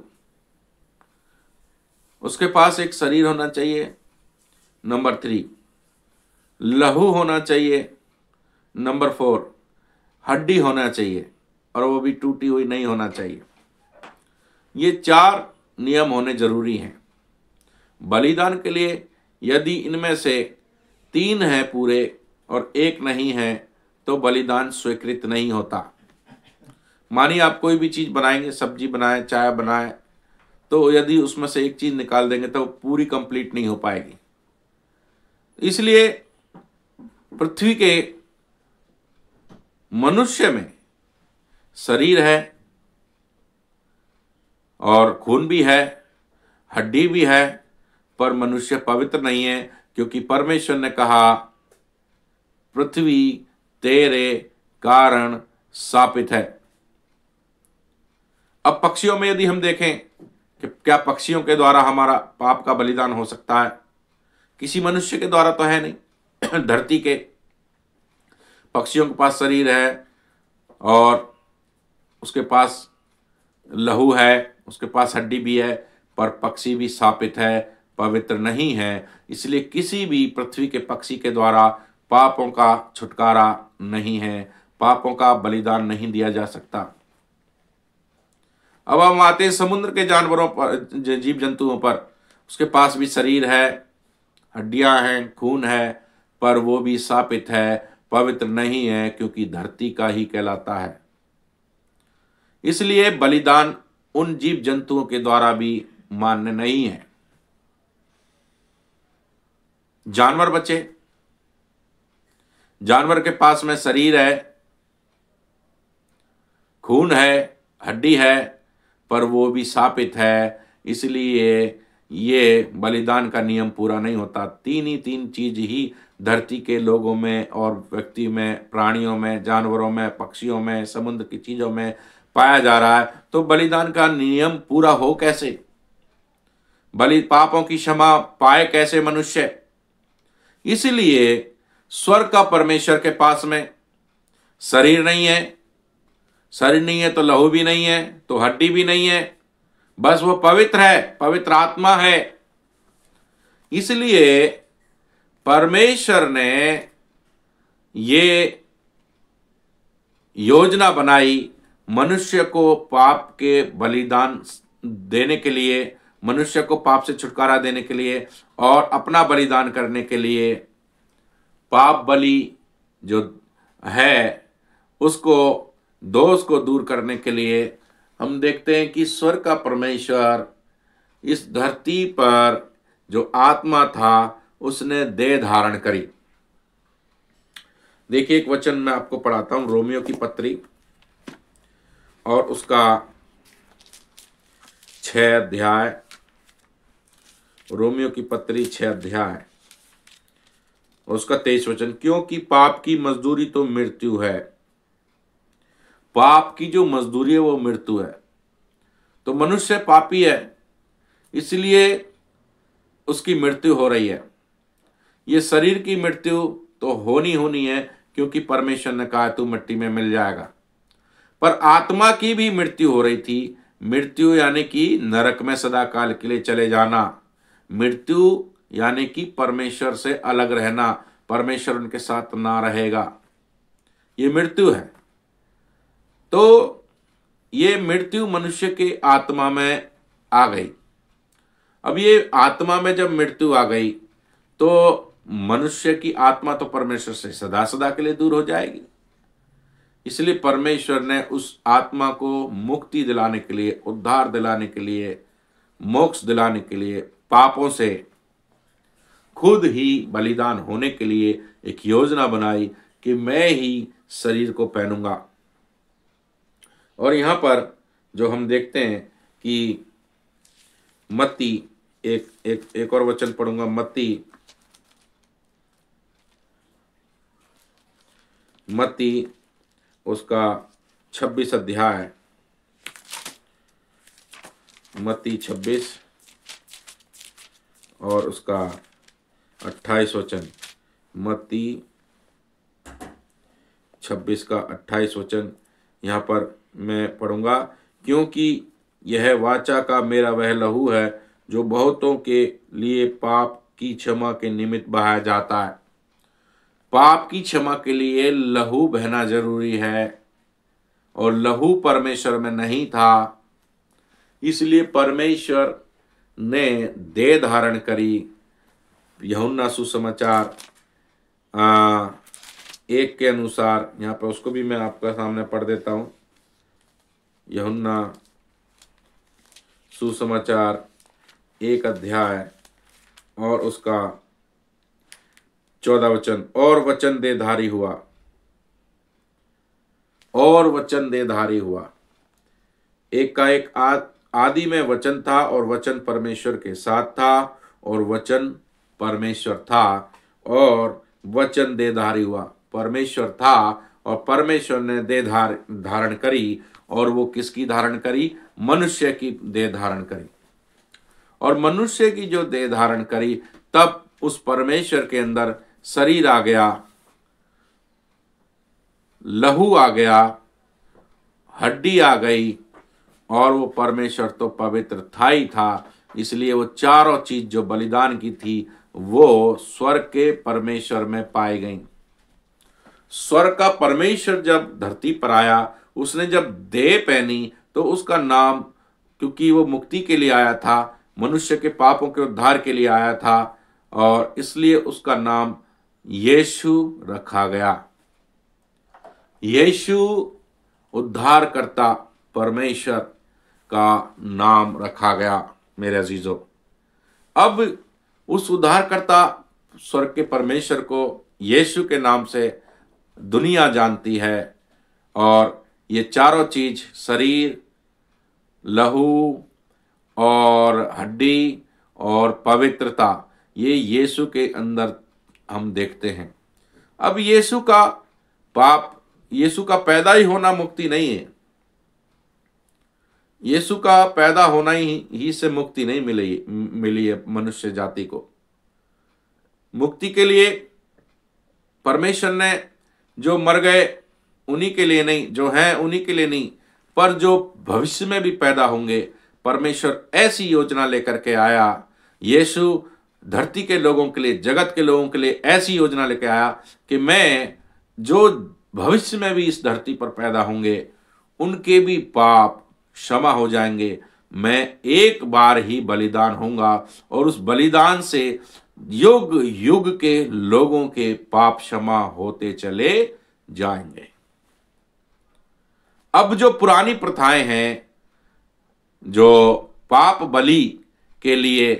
उसके पास एक शरीर होना चाहिए। नंबर 3, लहू होना चाहिए। नंबर 4, हड्डी होना चाहिए और वो भी टूटी हुई नहीं होना चाहिए। ये 4 नियम होने जरूरी हैं बलिदान के लिए। यदि इनमें से 3 हैं पूरे और 1 नहीं है तो बलिदान स्वीकृत नहीं होता। मानिए आप कोई भी चीज बनाएंगे, सब्जी बनाए, चाय बनाए, तो यदि उसमें से एक चीज निकाल देंगे तो पूरी कंप्लीट नहीं हो पाएगी। इसलिए पृथ्वी के मनुष्य में शरीर है और खून भी है, हड्डी भी है, पर मनुष्य पवित्र नहीं है, क्योंकि परमेश्वर ने कहा पृथ्वी तेरे कारण शापित है। अब पक्षियों में यदि हम देखें कि क्या पक्षियों के द्वारा हमारा पाप का बलिदान हो सकता है? किसी मनुष्य के द्वारा तो है नहीं। धरती के पक्षियों के पास शरीर है और उसके पास लहू है, उसके पास हड्डी भी है, पर पक्षी भी शापित है, पवित्र नहीं है। इसलिए किसी भी पृथ्वी के पक्षी के द्वारा पापों का छुटकारा नहीं है, पापों का बलिदान नहीं दिया जा सकता। अब हम आते हैं समुद्र के जानवरों पर, जीव जंतुओं पर। उसके पास भी शरीर है, हड्डियां हैं, खून है, पर वो भी शापित है, पवित्र नहीं है, क्योंकि धरती का ही कहलाता है। इसलिए बलिदान उन जीव जंतुओं के द्वारा भी मान्य नहीं है। जानवर बचे, जानवर के पास में शरीर है, खून है, हड्डी है, पर वो भी शापित है, इसलिए ये बलिदान का नियम पूरा नहीं होता। 3 चीज ही धरती के लोगों में और व्यक्ति में, प्राणियों में, जानवरों में, पक्षियों में, समुद्र की चीजों में पाया जा रहा है, तो बलिदान का नियम पूरा हो कैसे? बलि पापों की क्षमा पाए कैसे मनुष्य? इसलिए स्वर्ग का परमेश्वर के पास में शरीर नहीं है, शरीर नहीं है तो लहू भी नहीं है, तो हड्डी भी नहीं है, बस वो पवित्र है, पवित्र आत्मा है। इसलिए परमेश्वर ने ये योजना बनाई मनुष्य को पाप के बलिदान देने के लिए, मनुष्य को पाप से छुटकारा देने के लिए और अपना बलिदान करने के लिए। पाप बलि जो है उसको, दोष को दूर करने के लिए हम देखते हैं कि स्वर्ग का परमेश्वर इस धरती पर जो आत्मा था उसने देह धारण करी। देखिए एक वचन मैं आपको पढ़ाता हूं, रोमियो की पत्री और उसका 6 अध्याय, रोमियो की पत्री 6 अध्याय और उसका 23 वचन। क्योंकि पाप की मजदूरी तो मृत्यु है। पाप की जो मजदूरी है वो मृत्यु है। तो मनुष्य पापी है, इसलिए उसकी मृत्यु हो रही है। ये शरीर की मृत्यु तो होनी है, क्योंकि परमेश्वर ने कहा तू मिट्टी में मिल जाएगा। पर आत्मा की भी मृत्यु हो रही थी। मृत्यु यानी कि नरक में सदा काल के लिए चले जाना। मृत्यु यानी कि परमेश्वर से अलग रहना, परमेश्वर उनके साथ ना रहेगा, ये मृत्यु है। तो ये मृत्यु मनुष्य के आत्मा में आ गई। अब ये आत्मा में जब मृत्यु आ गई तो मनुष्य की आत्मा तो परमेश्वर से सदा सदा के लिए दूर हो जाएगी। इसलिए परमेश्वर ने उस आत्मा को मुक्ति दिलाने के लिए, उद्धार दिलाने के लिए, मोक्ष दिलाने के लिए, पापों से खुद ही बलिदान होने के लिए एक योजना बनाई कि मैं ही शरीर को पहनूंगा। और यहां पर जो हम देखते हैं कि मत्ती एक और वचन पढ़ूंगा, मत्ती उसका 26 अध्याय, मत्ती 26 और उसका 28 वचन, मत्ती 26 का 28 वचन यहाँ पर मैं पढ़ूंगा। क्योंकि यह वाचा का मेरा वह लहू है जो बहुतों के लिए पाप की क्षमा के निमित्त बहाया जाता है। पाप की क्षमा के लिए लहू बहना जरूरी है और लहू परमेश्वर में नहीं था, इसलिए परमेश्वर ने देह धारण करी। यूहन्ना सुसमाचार 1 के अनुसार, यहाँ पर उसको भी मैं आपका सामने पढ़ देता हूँ। यूहन्ना सुसमाचार 1 अध्याय और उसका 14 वचन, और वचन देहधारी हुआ, और वचन देहधारी हुआ। एक का एक आदि में वचन था और वचन परमेश्वर के साथ था और वचन परमेश्वर था और वचन देहधारी हुआ। परमेश्वर था और परमेश्वर ने देह धारण करी, और वो किसकी धारण करी? मनुष्य की देह धारण करी। और मनुष्य की जो देह धारण करी, तब उस परमेश्वर के अंदर शरीर आ गया, लहू आ गया, हड्डी आ गई, और वो परमेश्वर तो पवित्र था ही था। इसलिए वो चारों चीज जो बलिदान की थी वो स्वर्ग के परमेश्वर में पाई गई। स्वर्ग का परमेश्वर जब धरती पर आया, उसने जब देह पहनी, तो उसका नाम, क्योंकि वो मुक्ति के लिए आया था, मनुष्य के पापों के उद्धार के लिए आया था, और इसलिए उसका नाम यीशु रखा गया। यीशु उद्धारकर्ता परमेश्वर का नाम रखा गया। मेरे अजीजों, अब उस उद्धारकर्ता स्वर्ग के परमेश्वर को यीशु के नाम से दुनिया जानती है, और ये चारों चीज, शरीर, लहू और हड्डी और पवित्रता, ये यीशु के अंदर हम देखते हैं। अब यीशु का पैदा ही होना मुक्ति नहीं है। यीशु का पैदा होना ही से मुक्ति नहीं मिली है मनुष्य जाति को। मुक्ति के लिए परमेश्वर ने जो मर गए उन्हीं के लिए नहीं, जो हैं उन्हीं के लिए नहीं, पर जो भविष्य में भी पैदा होंगे, परमेश्वर ऐसी योजना लेकर के आया। यीशु धरती के लोगों के लिए, जगत के लोगों के लिए ऐसी योजना लेकर आया कि मैं, जो भविष्य में भी इस धरती पर पैदा होंगे, उनके भी पाप क्षमा हो जाएंगे। मैं एक बार ही बलिदान होऊंगा और उस बलिदान से युग युग के लोगों के पाप क्षमा होते चले जाएंगे। अब जो पुरानी प्रथाएं हैं, जो पाप बलि के लिए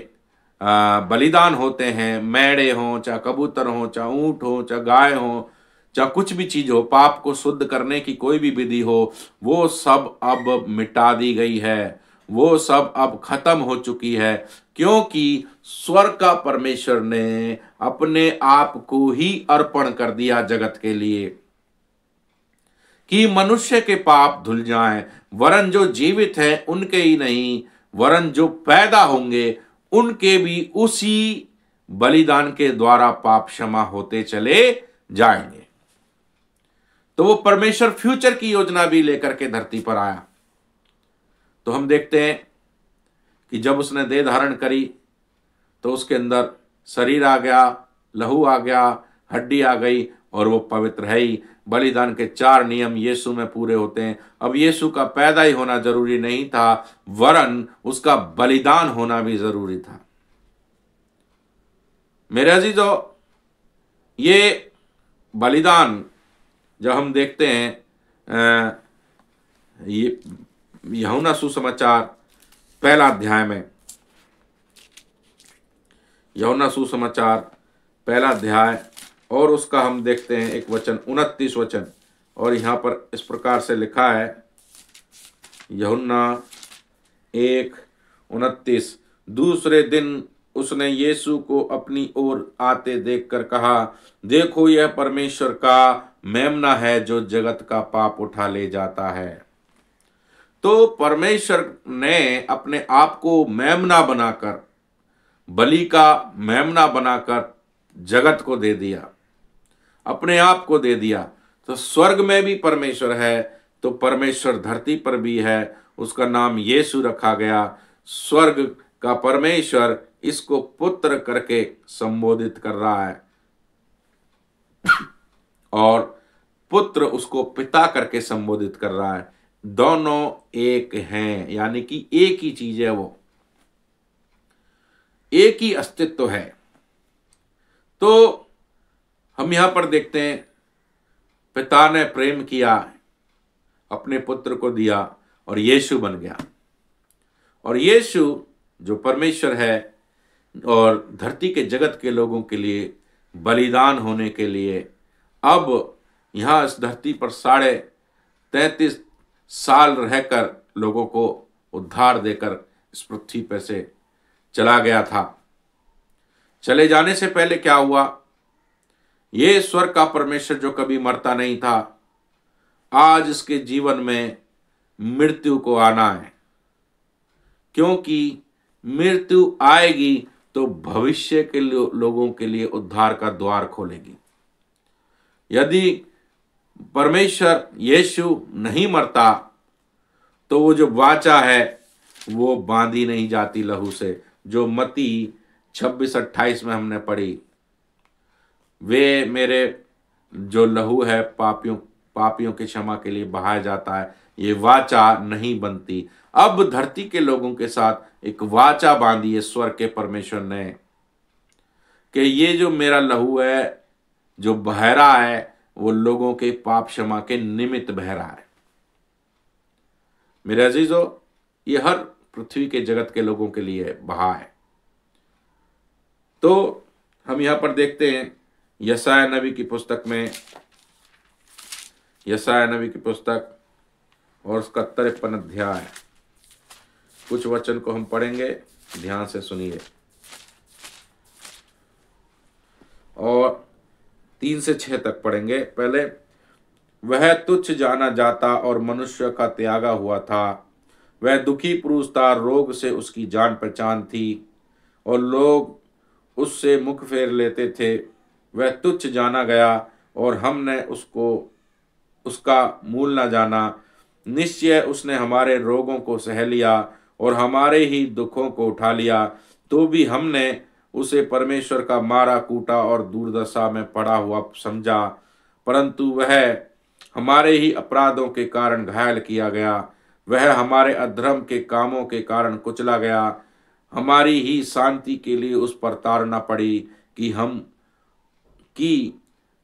बलिदान होते हैं, मेढ़े हों, चाहे कबूतर हों, चाहे ऊंट हो, चाहे गाय हो, चाहे कुछ भी चीज हो, पाप को शुद्ध करने की कोई भी विधि हो, वो सब अब मिटा दी गई है, वो सब अब खत्म हो चुकी है। क्योंकि स्वर्ग का परमेश्वर ने अपने आप को ही अर्पण कर दिया जगत के लिए कि मनुष्य के पाप धुल जाएं। वरन जो जीवित हैं उनके ही नहीं, वरन जो पैदा होंगे उनके भी उसी बलिदान के द्वारा पाप क्षमा होते चले जाएंगे। तो वो परमेश्वर फ्यूचर की योजना भी लेकर के धरती पर आया। तो हम देखते हैं कि जब उसने देह धारण करी, तो उसके अंदर शरीर आ गया, लहू आ गया, हड्डी आ गई, और वो पवित्र है ही। बलिदान के 4 नियम यीशु में पूरे होते हैं। अब यीशु का पैदा ही होना जरूरी नहीं था, वरन उसका बलिदान होना भी जरूरी था। मेरे अजीजों, ये बलिदान जब हम देखते हैं, ये यूहन्ना सुसमाचार पहला अध्याय में, यूहन्ना सुसमाचार पहला अध्याय और उसका हम देखते हैं एक वचन 29 वचन, और यहाँ पर इस प्रकार से लिखा है, यूहन्ना 1:29, दूसरे दिन उसने यीशु को अपनी ओर आते देखकर कहा, देखो यह परमेश्वर का मेमना है जो जगत का पाप उठा ले जाता है। तो परमेश्वर ने अपने आप को मेमना बनाकर, बलि का मेमना बनाकर जगत को दे दिया, अपने आप को दे दिया। तो स्वर्ग में भी परमेश्वर है, तो परमेश्वर धरती पर भी है, उसका नाम यीशु रखा गया। स्वर्ग का परमेश्वर इसको पुत्र करके संबोधित कर रहा है और पुत्र उसको पिता करके संबोधित कर रहा है। दोनों एक हैं, यानी कि एक ही चीज है, वो एक ही अस्तित्व है। तो हम यहां पर देखते हैं, पिता ने प्रेम किया, अपने पुत्र को दिया और यीशु बन गया। और यीशु जो परमेश्वर है और धरती के जगत के लोगों के लिए बलिदान होने के लिए अब यहाँ इस धरती पर 33.5 साल रहकर लोगों को उद्धार देकर इस पृथ्वी पर से चला गया था। चले जाने से पहले क्या हुआ, ये स्वर्ग का परमेश्वर जो कभी मरता नहीं था, आज इसके जीवन में मृत्यु को आना है, क्योंकि मृत्यु आएगी तो भविष्य के लोगों के लिए उद्धार का द्वार खोलेगी। यदि परमेश्वर यीशु नहीं मरता तो वो जो वाचा है वो बांधी नहीं जाती लहू से, जो मत्ती 26:28 में हमने पढ़ी, वे मेरे जो लहू है पापियों के क्षमा के लिए बहाया जाता है, ये वाचा नहीं बनती। अब धरती के लोगों के साथ एक वाचा बांधी है स्वर्ग के परमेश्वर ने कि ये जो मेरा लहू है जो बह रहा है वो लोगों के पाप क्षमा के निमित्त बह रहा है। मेरे अजीजों, ये हर पृथ्वी के जगत के लोगों के लिए बहा है। तो हम यहां पर देखते हैं यशायाह नबी की पुस्तक में, यशायाह नबी की पुस्तक और उसका 53 अध्याय, कुछ वचन को हम पढ़ेंगे, ध्यान से सुनिए और 3 से 6 तक पढ़ेंगे। पहले, वह तुच्छ जाना जाता और मनुष्य का त्यागा हुआ था, वह दुखी पुरुष था, रोग से उसकी जान पहचान थी और लोग उससे मुख फेर लेते थे। वह तुच्छ जाना गया और हमने उसका मूल न जाना। निश्चय उसने हमारे रोगों को सह लिया और हमारे ही दुखों को उठा लिया। तो भी हमने उसे परमेश्वर का मारा कूटा और दुर्दशा में पड़ा हुआ समझा, परंतु वह हमारे ही अपराधों के कारण घायल किया गया, वह हमारे अधर्म के कामों के कारण कुचला गया। हमारी ही शांति के लिए उस पर ताड़ना पड़ी कि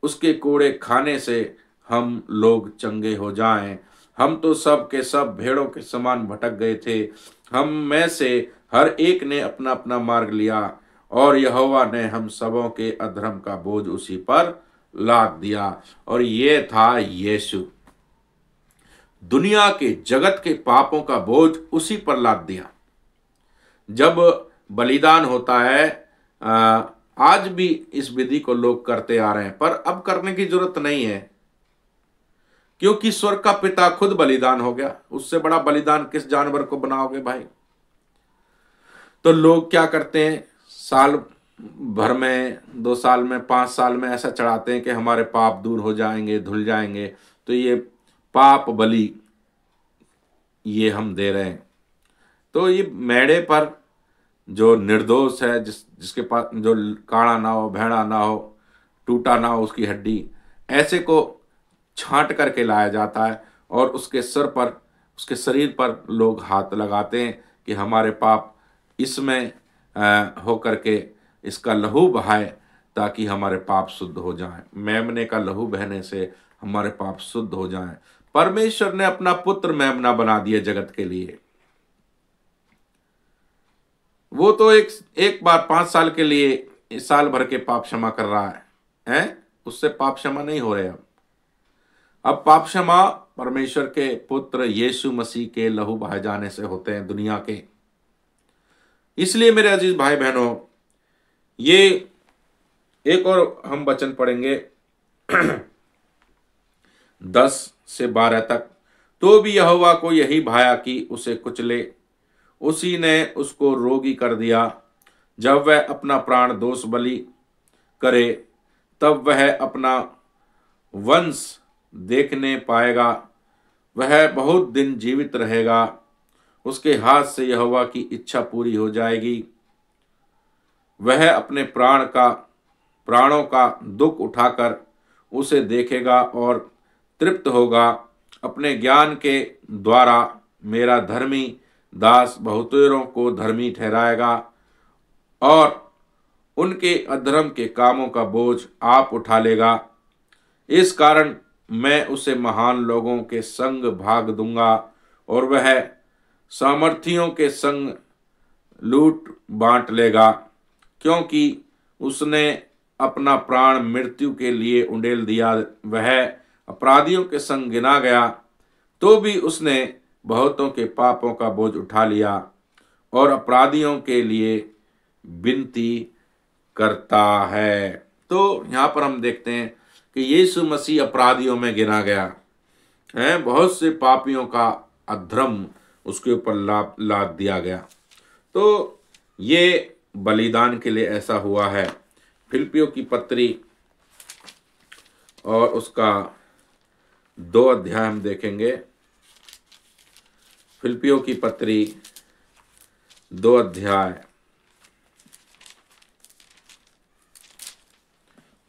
उसके कोड़े खाने से हम लोग चंगे हो जाएं। हम तो सब के सब भेड़ों के समान भटक गए थे, हम में से हर एक ने अपना अपना मार्ग लिया और यहोवा ने हम सबों के अधर्म का बोझ उसी पर लाद दिया। और ये था यीशु, दुनिया के जगत के पापों का बोझ उसी पर लाद दिया। जब बलिदान होता है, आज भी इस विधि को लोग करते आ रहे हैं, पर अब करने की जरूरत नहीं है, क्योंकि स्वर्ग का पिता खुद बलिदान हो गया। उससे बड़ा बलिदान किस जानवर को बनाओगे भाई। तो लोग क्या करते हैं, साल भर में, 2 साल में, 5 साल में ऐसा चढ़ाते हैं कि हमारे पाप दूर हो जाएंगे, धुल जाएंगे। तो ये पाप बलि ये हम दे रहे हैं। तो ये मेढ़े पर जो निर्दोष है, जिसके पास जो काड़ा ना हो, भेड़ा ना हो, टूटा ना हो उसकी हड्डी, ऐसे को छांट करके लाया जाता है और उसके सर पर, उसके शरीर पर लोग हाथ लगाते हैं कि हमारे पाप इसमें हो करके इसका लहू बहाए ताकि हमारे पाप शुद्ध हो जाएं। मेमने का लहू बहने से हमारे पाप शुद्ध हो जाएं। परमेश्वर ने अपना पुत्र मेमना बना दिया जगत के लिए। वो तो एक बार 5 साल के लिए साल भर के पाप क्षमा कर रहा है? उससे पाप क्षमा नहीं हो रहे। अब पाप क्षमा परमेश्वर के पुत्र यीशु मसीह के लहू बहाए जाने से होते हैं दुनिया के। इसलिए मेरे अजीज भाई बहनों, ये एक और हम वचन पढ़ेंगे 10 से 12 तक। तो भी यहोवा को यही भाया कि उसे कुचले, उसी ने उसको रोगी कर दिया। जब वह अपना प्राण दोष बलि करे, तब वह अपना वंश देखने पाएगा। वह बहुत दिन जीवित रहेगा। उसके हाथ से यहोवा की इच्छा पूरी हो जाएगी। वह अपने प्राणों का दुख उठाकर उसे देखेगा और तृप्त होगा। अपने ज्ञान के द्वारा मेरा धर्मी दास बहुतेरों को धर्मी ठहराएगा और उनके अधर्म के कामों का बोझ आप उठा लेगा। इस कारण मैं उसे महान लोगों के संग भाग दूंगा और वह सामर्थियों के संग लूट बांट लेगा, क्योंकि उसने अपना प्राण मृत्यु के लिए उंडेल दिया। वह अपराधियों के संग गिना गया, तो भी उसने बहुतों के पापों का बोझ उठा लिया और अपराधियों के लिए विनती करता है। तो यहाँ पर हम देखते हैं कि यीशु मसीह अपराधियों में गिना गया है। बहुत से पापियों का अधर्म उसके ऊपर लाद दिया गया। तो ये बलिदान के लिए ऐसा हुआ है। फिलिपियों की पत्री और उसका 2 अध्याय हम देखेंगे। फिलिपियों की पत्री 2 अध्याय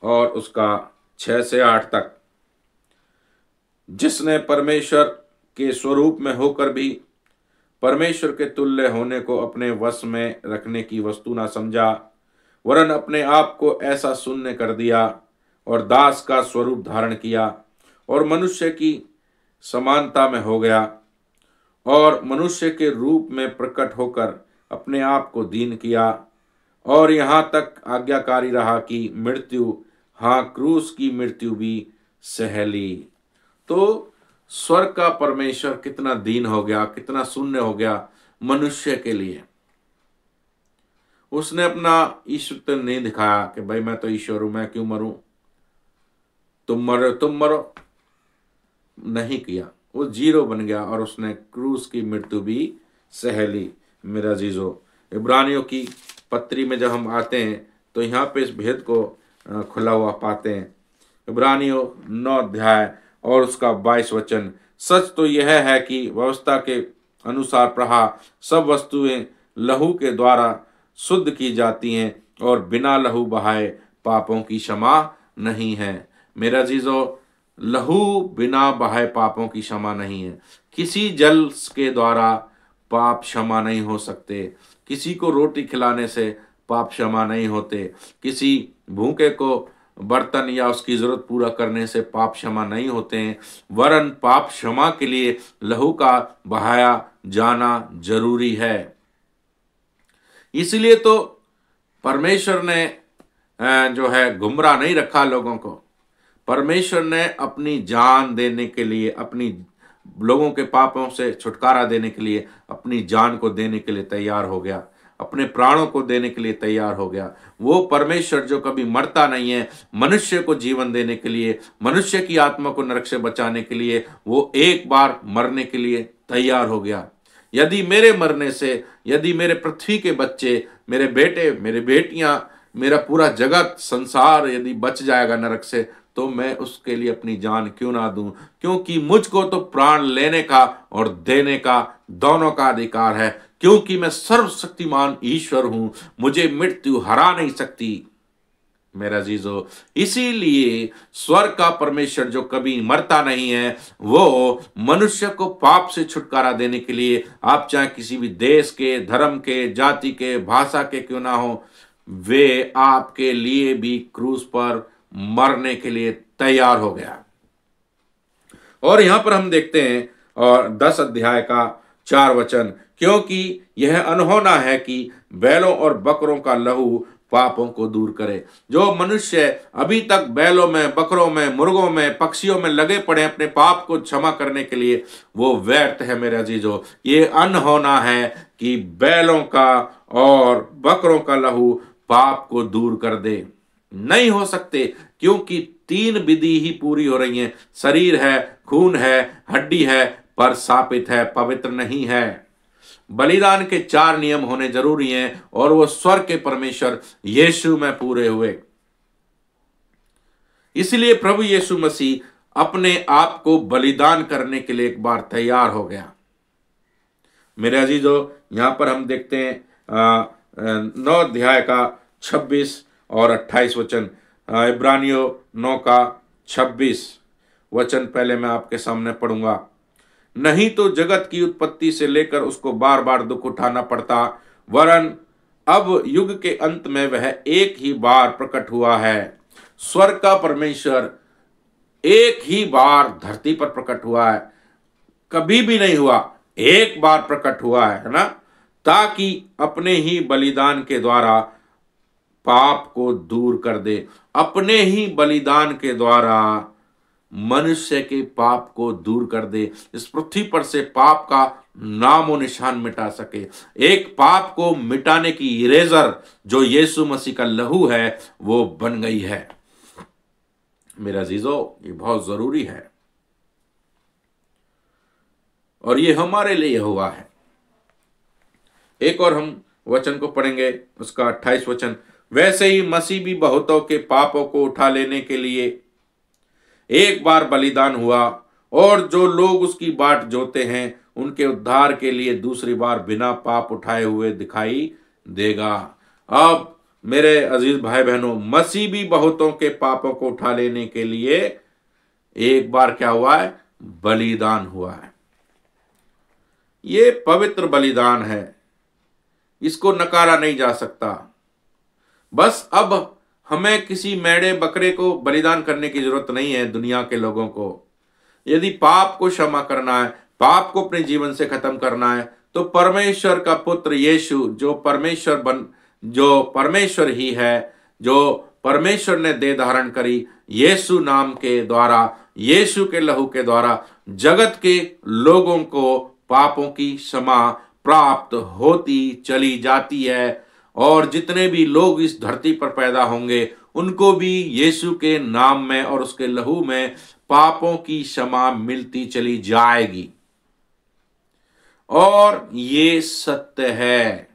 और उसका 6 से 8 तक। जिसने परमेश्वर के स्वरूप में होकर भी परमेश्वर के तुल्य होने को अपने वश में रखने की वस्तु ना समझा, वरन अपने आप को ऐसा शून्य कर दिया और दास का स्वरूप धारण किया और मनुष्य की समानता में हो गया और मनुष्य के रूप में प्रकट होकर अपने आप को दीन किया और यहाँ तक आज्ञाकारी रहा कि मृत्यु, हाँ क्रूस की मृत्यु भी सह ली। तो स्वर्ग का परमेश्वर कितना दीन हो गया, कितना शून्य हो गया मनुष्य के लिए। उसने अपना ईश्वर नहीं दिखाया कि भाई मैं तो ईश्वर हूं, मैं क्यों मरूं, तुम मरो, नहीं किया। वो जीरो बन गया और उसने क्रूस की मृत्यु भी सह ली। मेरा जीजो, इब्रानियों की पत्री में जब हम आते हैं तो यहाँ पे इस भेद को खुला हुआ पाते हैं। इब्रानियों 9 अध्याय और उसका 22 वचन। सच तो यह है कि व्यवस्था के अनुसार प्रहा सब वस्तुएं लहू के द्वारा शुद्ध की जाती हैं और बिना लहू बहाए पापों की क्षमा नहीं है। मेरा जीजो, लहू बिना बहाए पापों की क्षमा नहीं है। किसी जल के द्वारा पाप क्षमा नहीं हो सकते। किसी को रोटी खिलाने से पाप क्षमा नहीं होते। किसी भूखे को बर्तन या उसकी जरूरत पूरा करने से पाप क्षमा नहीं होते हैं, वरन पाप क्षमा के लिए लहू का बहाया जाना जरूरी है। इसलिए तो परमेश्वर ने जो है गुमराह नहीं रखा लोगों को। परमेश्वर ने अपनी जान देने के लिए, अपनी लोगों के पापों से छुटकारा देने के लिए अपनी जान को देने के लिए तैयार हो गया, अपने प्राणों को देने के लिए तैयार हो गया। वो परमेश्वर जो कभी मरता नहीं है, मनुष्य को जीवन देने के लिए, मनुष्य की आत्मा को नरक से बचाने के लिए वो एक बार मरने के लिए तैयार हो गया। यदि मेरे मरने से, यदि मेरे पृथ्वी के बच्चे, मेरे बेटे, मेरी बेटियां, मेरा पूरा जगत, संसार यदि बच जाएगा नरक से, तो मैं उसके लिए अपनी जान क्यों ना दूं? क्योंकि मुझको तो प्राण लेने का और देने का दोनों का अधिकार है, क्योंकि मैं सर्वशक्तिमान ईश्वर हूं। मुझे मृत्यु हरा नहीं सकती। मेरा जीजो, इसीलिए स्वर्ग का परमेश्वर जो कभी मरता नहीं है, वो मनुष्य को पाप से छुटकारा देने के लिए, आप चाहे किसी भी देश के, धर्म के, जाति के, भाषा के क्यों ना हो, वे आपके लिए भी क्रूस पर मरने के लिए तैयार हो गया। और यहां पर हम देखते हैं और 10 अध्याय का 4 वचन, क्योंकि यह अनहोना है कि बैलों और बकरों का लहू पापों को दूर करे। जो मनुष्य अभी तक बैलों में, बकरों में, मुर्गों में, पक्षियों में लगे पड़े अपने पाप को क्षमा करने के लिए, वो व्यर्थ है मेरे अजीजों। ये अनहोना है कि बैलों का और बकरों का लहू पाप को दूर कर दे। नहीं हो सकते, क्योंकि 3 विधि ही पूरी हो रही हैं। शरीर है, खून है, हड्डी है, पर सापित है, पवित्र नहीं है। बलिदान के 4 नियम होने जरूरी हैं और वो स्वर्ग के परमेश्वर यीशु में पूरे हुए। इसलिए प्रभु यीशु मसीह अपने आप को बलिदान करने के लिए एक बार तैयार हो गया। मेरे अजीजों, यहां पर हम देखते हैं 9 अध्याय का 26 और 28 वचन। इब्रानियों 9 का 26 वचन पहले मैं आपके सामने पढ़ूंगा। नहीं तो जगत की उत्पत्ति से लेकर उसको बार बार दुख उठाना पड़ता, वरन अब युग के अंत में वह एक ही बार प्रकट हुआ है। स्वर्ग का परमेश्वर एक ही बार धरती पर प्रकट हुआ है, कभी भी नहीं हुआ, एक बार प्रकट हुआ है ना, ताकि अपने ही बलिदान के द्वारा पाप को दूर कर दे। अपने ही बलिदान के द्वारा मनुष्य के पाप को दूर कर दे, इस पृथ्वी पर से पाप का नामो निशान मिटा सके। एक पाप को मिटाने की इरेजर जो यीशु मसीह का लहू है, वो बन गई है। मेरा अजीजों, ये बहुत जरूरी है और ये हमारे लिए हुआ है। एक और हम वचन को पढ़ेंगे, उसका 28 वचन। वैसे ही मसीह भी बहुतों के पापों को उठा लेने के लिए एक बार बलिदान हुआ, और जो लोग उसकी बाट जोते हैं उनके उद्धार के लिए दूसरी बार बिना पाप उठाए हुए दिखाई देगा। अब मेरे अजीज भाई बहनों, मसीह भी बहुतों के पापों को उठा लेने के लिए एक बार क्या हुआ है? बलिदान हुआ है। ये पवित्र बलिदान है, इसको नकारा नहीं जा सकता। बस अब हमें किसी मेढ़े बकरे को बलिदान करने की जरूरत नहीं है। दुनिया के लोगों को यदि पाप को क्षमा करना है, पाप को अपने जीवन से खत्म करना है, तो परमेश्वर का पुत्र यीशु, जो परमेश्वर ही है, जो परमेश्वर ने देह धारण करी, यीशु नाम के द्वारा, यीशु के लहू के द्वारा जगत के लोगों को पापों की क्षमा प्राप्त होती चली जाती है। और जितने भी लोग इस धरती पर पैदा होंगे उनको भी यीशु के नाम में और उसके लहू में पापों की क्षमा मिलती चली जाएगी। और ये सत्य है,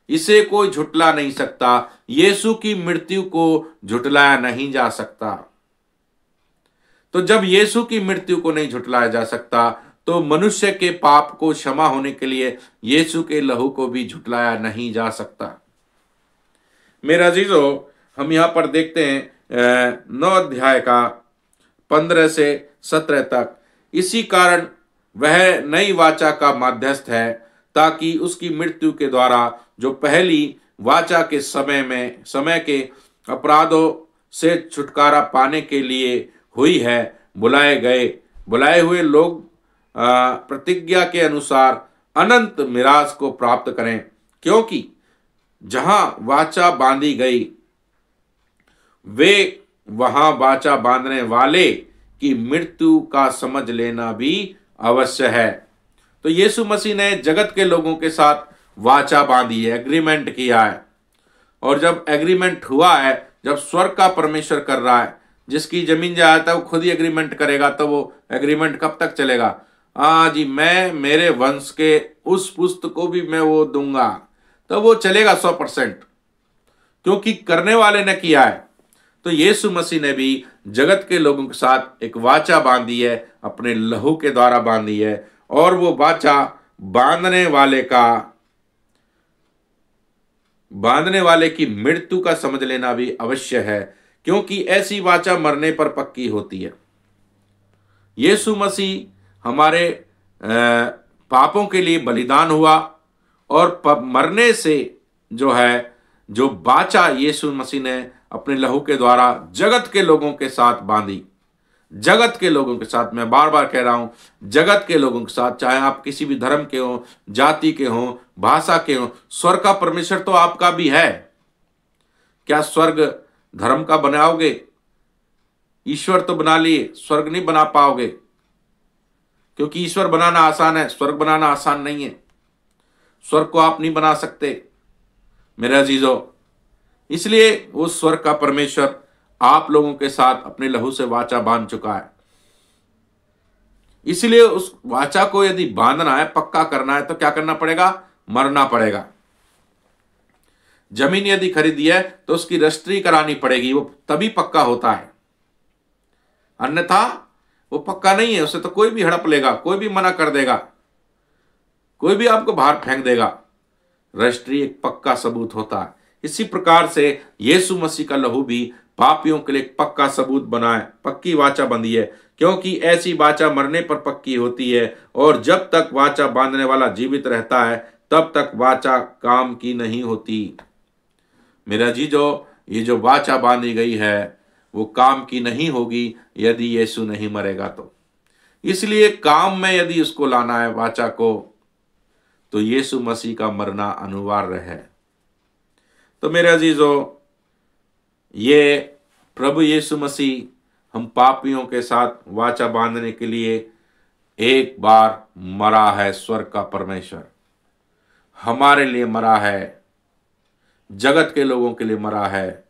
इसे कोई झुटला नहीं सकता। यीशु की मृत्यु को झुटलाया नहीं जा सकता। तो जब यीशु की मृत्यु को नहीं झुटलाया जा सकता, तो मनुष्य के पाप को क्षमा होने के लिए यीशु के लहू को भी झुटलाया नहीं जा सकता। मेरे अजीजों, हम यहां पर देखते हैं 9 अध्याय का 15 से 17 तक। इसी कारण वह नई वाचा का मध्यस्थ है, ताकि उसकी मृत्यु के द्वारा जो पहली वाचा के समय के अपराधों से छुटकारा पाने के लिए हुई है, बुलाए हुए लोग प्रतिज्ञा के अनुसार अनंत मिराज को प्राप्त करें। क्योंकि जहां वाचा बांधी गई, वे वहां वाचा बांधने वाले की मृत्यु का समझ लेना भी अवश्य है। तो यीशु मसीह ने जगत के लोगों के साथ वाचा बांधी है, एग्रीमेंट किया है। और जब एग्रीमेंट हुआ है, जब स्वर्ग का परमेश्वर कर रहा है, जिसकी जमीन जायदाद है वो खुद ही एग्रीमेंट करेगा, तो वो एग्रीमेंट कब तक चलेगा? हाँ जी, मैं मेरे वंश के उस पुस्त को भी मैं वो दूंगा, तो वो चलेगा 100%, क्योंकि करने वाले ने किया है। तो यीशु मसीह ने भी जगत के लोगों के साथ एक वाचा बांधी है, अपने लहू के द्वारा बांधी है। और वो वाचा बांधने वाले की मृत्यु का समझ लेना भी अवश्य है, क्योंकि ऐसी वाचा मरने पर पक्की होती है। यीशु मसीह हमारे पापों के लिए बलिदान हुआ, और मरने से जो वाचा यीशु मसीह ने अपने लहू के द्वारा जगत के लोगों के साथ बांधी, जगत के लोगों के साथ, मैं बार बार कह रहा हूं, जगत के लोगों के साथ, चाहे आप किसी भी धर्म के हो, जाति के हो, भाषा के हो, स्वर्ग का परमेश्वर तो आपका भी है। क्या स्वर्ग धर्म का बनाओगे? ईश्वर तो बना लिए, स्वर्ग नहीं बना पाओगे, क्योंकि ईश्वर बनाना आसान है, स्वर्ग बनाना आसान नहीं है। स्वर्ग को आप नहीं बना सकते मेरे अजीजों। इसलिए वो स्वर्ग का परमेश्वर आप लोगों के साथ अपने लहू से वाचा बांध चुका है। इसलिए उस वाचा को यदि बांधना है, पक्का करना है, तो क्या करना पड़ेगा? मरना पड़ेगा। जमीन यदि खरीदी है तो उसकी रजिस्ट्री करानी पड़ेगी, वो तभी पक्का होता है, अन्यथा वो पक्का नहीं है। उसे तो कोई भी हड़प लेगा, कोई भी मना कर देगा, कोई भी आपको बाहर फेंक देगा। रजिस्ट्री एक पक्का सबूत होता है। इसी प्रकार से यीशु मसीह का लहू भी पापियों के लिए एक पक्का सबूत बना है, पक्की वाचा बंधी है, क्योंकि ऐसी वाचा मरने पर पक्की होती है, और जब तक वाचा बांधने वाला जीवित रहता है तब तक वाचा काम की नहीं होती। मेरा जीजो, ये जो वाचा बांधी गई है वो काम की नहीं होगी यदि यीशु नहीं मरेगा तो। इसलिए काम में यदि उसको लाना है वाचा को, तो यीशु मसीह का मरना अनिवार्य है। तो मेरे अजीजों, ये प्रभु यीशु मसीह हम पापियों के साथ वाचा बांधने के लिए एक बार मरा है। स्वर्ग का परमेश्वर हमारे लिए मरा है, जगत के लोगों के लिए मरा है।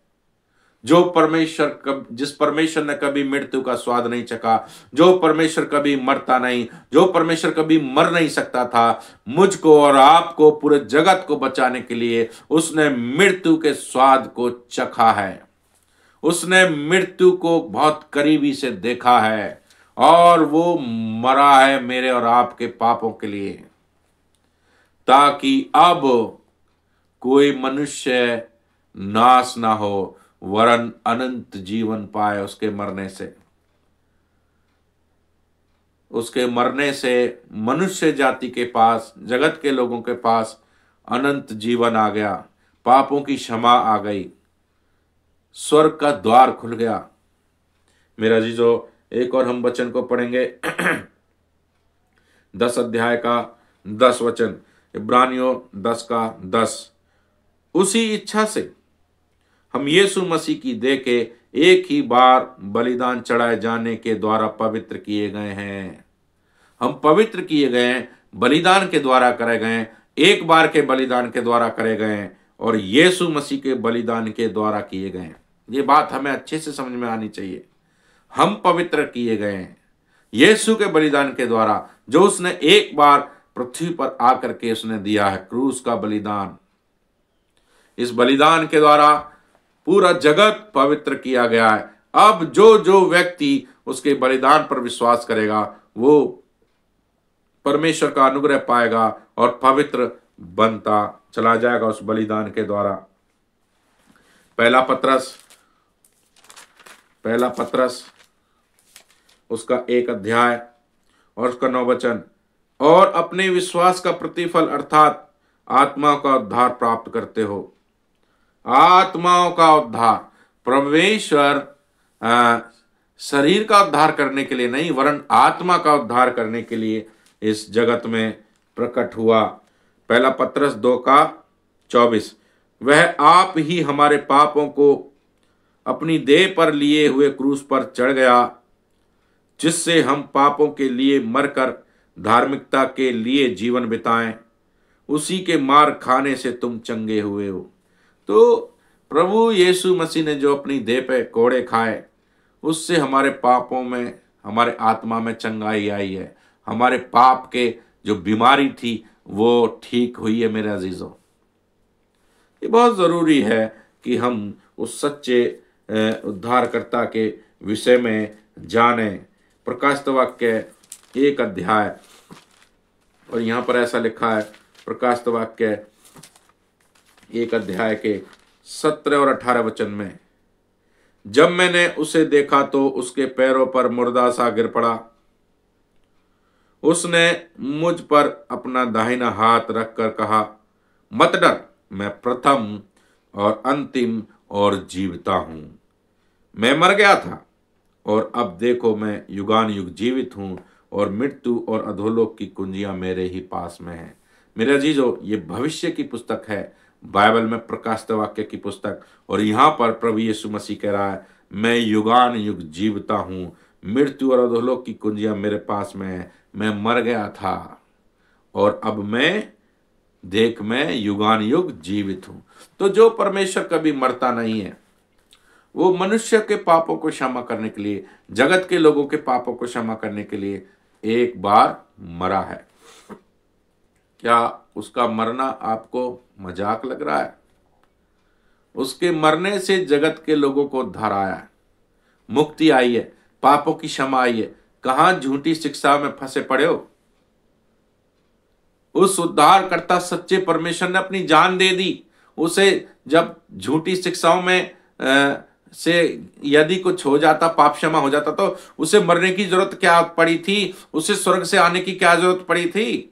जिस परमेश्वर ने कभी मृत्यु का स्वाद नहीं चखा, जो परमेश्वर कभी मरता नहीं, जो परमेश्वर कभी मर नहीं सकता था, मुझको और आपको, पूरे जगत को बचाने के लिए उसने मृत्यु के स्वाद को चखा है। उसने मृत्यु को बहुत करीबी से देखा है, और वो मरा है मेरे और आपके पापों के लिए, ताकि अब कोई मनुष्य नाश ना हो, वरन अनंत जीवन पाए। उसके मरने से मनुष्य जाति के पास, जगत के लोगों के पास अनंत जीवन आ गया, पापों की क्षमा आ गई, स्वर्ग का द्वार खुल गया। मेरा जीजो, एक और हम वचन को पढ़ेंगे 10 अध्याय का 10 वचन, इब्रानियों 10 का 10। उसी इच्छा से हम यीशु मसीह की देह के एक ही बार बलिदान चढ़ाए जाने के द्वारा पवित्र किए गए हैं। हम पवित्र किए गए हैं, बलिदान के द्वारा करे गए हैं, एक बार के बलिदान के द्वारा करे गए हैं, और यीशु मसीह के बलिदान के द्वारा किए गए हैं। ये बात हमें अच्छे से समझ में आनी चाहिए। हम पवित्र किए गए हैं यीशु के बलिदान के द्वारा, जो उसने एक बार पृथ्वी पर आकर के उसने दिया है, क्रूस का बलिदान। इस बलिदान के द्वारा पूरा जगत पवित्र किया गया है। अब जो जो व्यक्ति उसके बलिदान पर विश्वास करेगा वो परमेश्वर का अनुग्रह पाएगा और पवित्र बनता चला जाएगा उस बलिदान के द्वारा। पहला पत्रस उसका 1 अध्याय और उसका 9 वचन, और अपने विश्वास का प्रतिफल अर्थात आत्मा का उद्धार प्राप्त करते हो। आत्माओं का उद्धार, परमेश्वर शरीर का उद्धार करने के लिए नहीं, वरन आत्मा का उद्धार करने के लिए इस जगत में प्रकट हुआ। पहला पत्रस 2 का 24, वह आप ही हमारे पापों को अपनी देह पर लिए हुए क्रूस पर चढ़ गया, जिससे हम पापों के लिए मरकर धार्मिकता के लिए जीवन बिताएं। उसी के मार खाने से तुम चंगे हुए हो। तो प्रभु यीशु मसीह ने जो अपनी देह पे कोड़े खाए, उससे हमारे पापों में, हमारे आत्मा में चंगाई आई है। हमारे पाप के जो बीमारी थी वो ठीक हुई है। मेरे अजीजों, ये बहुत ज़रूरी है कि हम उस सच्चे उद्धारकर्ता के विषय में जानें। प्रकाशित वाक्य 1 अध्याय, और यहाँ पर ऐसा लिखा है, प्रकाशित वाक्य 1 अध्याय के 17 और 18 वचन में, जब मैंने उसे देखा तो उसके पैरों पर मुर्दा सा गिर पड़ा। उसने मुझ पर अपना दाहिना हाथ रखकर कहा, मत डर, मैं प्रथम और अंतिम और जीवता हूं। मैं मर गया था और अब देखो मैं युगान युग जीवित हूँ और मृत्यु और अधोलोक की कुंजियां मेरे ही पास में हैं। मेरे अजीजों, ये भविष्य की पुस्तक है, बाइबल में प्रकाशित वाक्य की पुस्तक। और यहाँ पर प्रभु यीशु मसीह कह रहा है, मैं युगान युग जीवता हूँ, मृत्यु और अधोलोक की कुंजियां मेरे पास में है। मैं मर गया था और अब मैं युगान युग जीवित हूं। तो जो परमेश्वर कभी मरता नहीं है, वो मनुष्य के पापों को क्षमा करने के लिए, जगत के लोगों के पापों को क्षमा करने के लिए एक बार मरा है। क्या उसका मरना आपको मजाक लग रहा है? उसके मरने से जगत के लोगों को उद्धार आया है, मुक्ति आई है, पापों की क्षमा आई है। कहां झूठी शिक्षा में फंसे पड़े हो? उस उद्धारकर्ता सच्चे परमेश्वर ने अपनी जान दे दी। उसे जब झूठी शिक्षाओं में से यदि कुछ हो जाता, पाप क्षमा हो जाता, तो उसे मरने की जरूरत क्या पड़ी थी? उसे स्वर्ग से आने की क्या जरूरत पड़ी थी?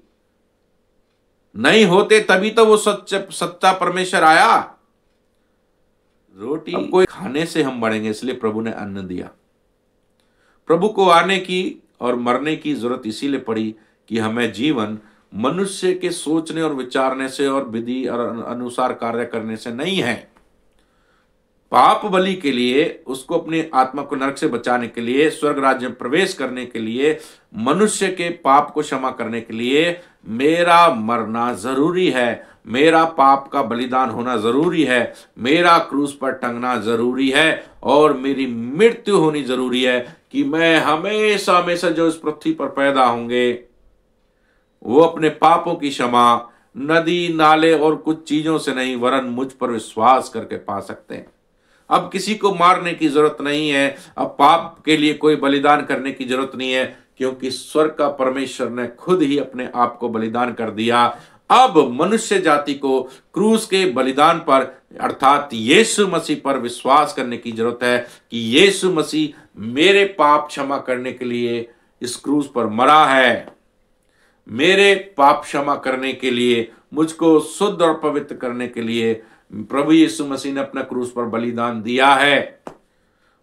नहीं होते तभी तो वो सच्चा परमेश्वर आया। रोटी अब कोई खाने से हम बढ़ेंगे, इसलिए प्रभु ने अन्न दिया। प्रभु को आने की और मरने की जरूरत इसीलिए पड़ी कि हमें जीवन मनुष्य के सोचने और विचारने से और विधि और अनुसार कार्य करने से नहीं है। पाप बलि के लिए, उसको अपनी आत्मा को नरक से बचाने के लिए, स्वर्ग राज्य में प्रवेश करने के लिए, मनुष्य के पाप को क्षमा करने के लिए मेरा मरना जरूरी है, मेरा पाप का बलिदान होना जरूरी है, मेरा क्रूस पर टंगना जरूरी है और मेरी मृत्यु होनी जरूरी है कि मैं हमेशा हमेशा जो इस पृथ्वी पर पैदा होंगे वो अपने पापों की क्षमा नदी नाले और कुछ चीजों से नहीं, वरन मुझ पर विश्वास करके पा सकते हैं। अब किसी को मारने की जरूरत नहीं है, अब पाप के लिए कोई बलिदान करने की जरूरत नहीं है, क्योंकि स्वर्ग का परमेश्वर ने खुद ही अपने आप को बलिदान कर दिया। अब मनुष्य जाति को क्रूस के बलिदान पर अर्थात यीशु मसीह पर विश्वास करने की जरूरत है कि यीशु मसीह मेरे पाप क्षमा करने के लिए इस क्रूस पर मरा है, मेरे पाप क्षमा करने के लिए, मुझको शुद्ध और पवित्र करने के लिए प्रभु यीशु मसीह ने अपना क्रूस पर बलिदान दिया है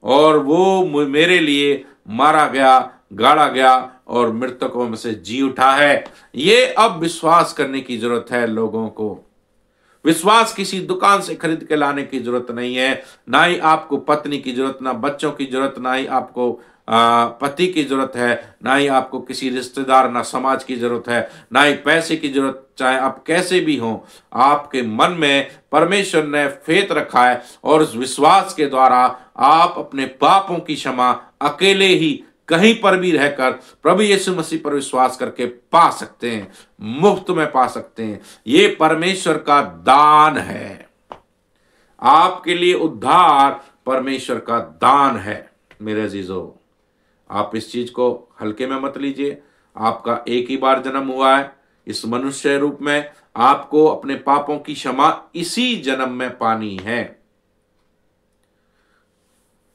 और वो मेरे लिए मारा गया, गाड़ा गया और मृतकों में से जी उठा है। ये अब विश्वास करने की जरूरत है लोगों को। विश्वास किसी दुकान से खरीद के लाने की जरूरत नहीं है। ना ही आपको पत्नी की जरूरत, ना बच्चों की जरूरत, ना ही आपको पति की जरूरत है, ना ही आपको किसी रिश्तेदार, ना समाज की जरूरत है, ना ही पैसे की जरूरत। चाहे आप कैसे भी हो, आपके मन में परमेश्वर ने फेथ रखा है और उस विश्वास के द्वारा आप अपने पापों की क्षमा अकेले ही कहीं पर भी रहकर प्रभु यीशु मसीह पर विश्वास करके पा सकते हैं, मुफ्त में पा सकते हैं। ये परमेश्वर का दान है, आपके लिए उद्धार परमेश्वर का दान है। मेरे अजीजों, आप इस चीज को हल्के में मत लीजिए। आपका एक ही बार जन्म हुआ है इस मनुष्य रूप में, आपको अपने पापों की क्षमा इसी जन्म में पानी है।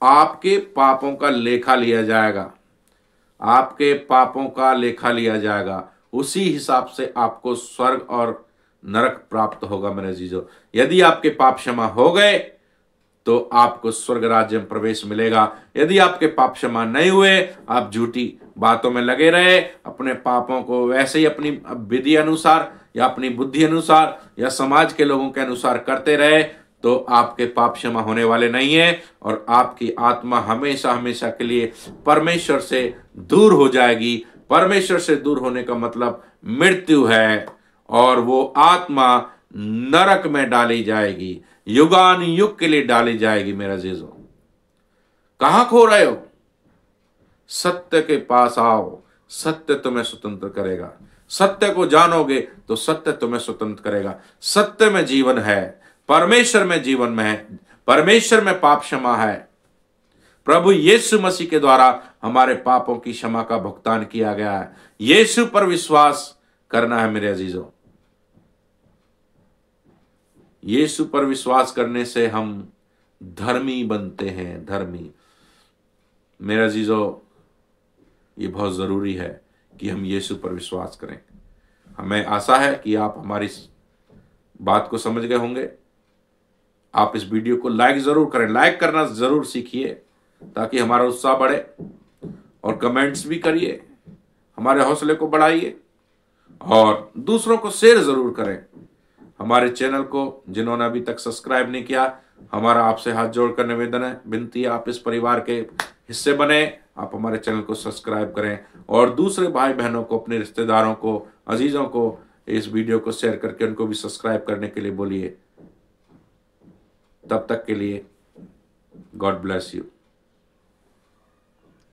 आपके पापों का लेखा लिया जाएगा, आपके पापों का लेखा लिया जाएगा, उसी हिसाब से आपको स्वर्ग और नरक प्राप्त होगा। मेरे अजीजों, यदि आपके पाप क्षमा हो गए तो आपको स्वर्ग राज्य में प्रवेश मिलेगा। यदि आपके पाप क्षमा नहीं हुए, आप झूठी बातों में लगे रहे, अपने पापों को वैसे ही अपनी विधि अनुसार या अपनी बुद्धि अनुसार या समाज के लोगों के अनुसार करते रहे, तो आपके पाप क्षमा होने वाले नहीं है और आपकी आत्मा हमेशा हमेशा के लिए परमेश्वर से दूर हो जाएगी। परमेश्वर से दूर होने का मतलब मृत्यु है और वो आत्मा नरक में डाली जाएगी, युगान युग के लिए डाली जाएगी। मेरा अजीजों, कहां खो रहे हो? सत्य के पास आओ, सत्य तुम्हें स्वतंत्र करेगा। सत्य को जानोगे तो सत्य तुम्हें स्वतंत्र करेगा। सत्य में जीवन है, परमेश्वर में जीवन में है, परमेश्वर में पाप क्षमा है। प्रभु यीशु मसीह के द्वारा हमारे पापों की क्षमा का भुगतान किया गया है। यीशु पर विश्वास करना है मेरे अजीजों। यीशु पर विश्वास करने से हम धर्मी बनते हैं, धर्मी। मेरे अजीजों, ये बहुत जरूरी है कि हम यीशु पर विश्वास करें। हमें आशा है कि आप हमारी बात को समझ गए होंगे। आप इस वीडियो को लाइक जरूर करें, लाइक करना जरूर सीखिए ताकि हमारा उत्साह बढ़े। और कमेंट्स भी करिए, हमारे हौसले को बढ़ाइए और दूसरों को शेयर ज़रूर करें। हमारे चैनल को जिन्होंने अभी तक सब्सक्राइब नहीं किया, हमारा आपसे हाथ जोड़कर निवेदन है, विनती है, आप इस परिवार के हिस्से बने, आप हमारे चैनल को सब्सक्राइब करें और दूसरे भाई बहनों को, अपने रिश्तेदारों को, अजीजों को इस वीडियो को शेयर करके उनको भी सब्सक्राइब करने के लिए बोलिए। तब तक के लिए गॉड ब्लेस यू।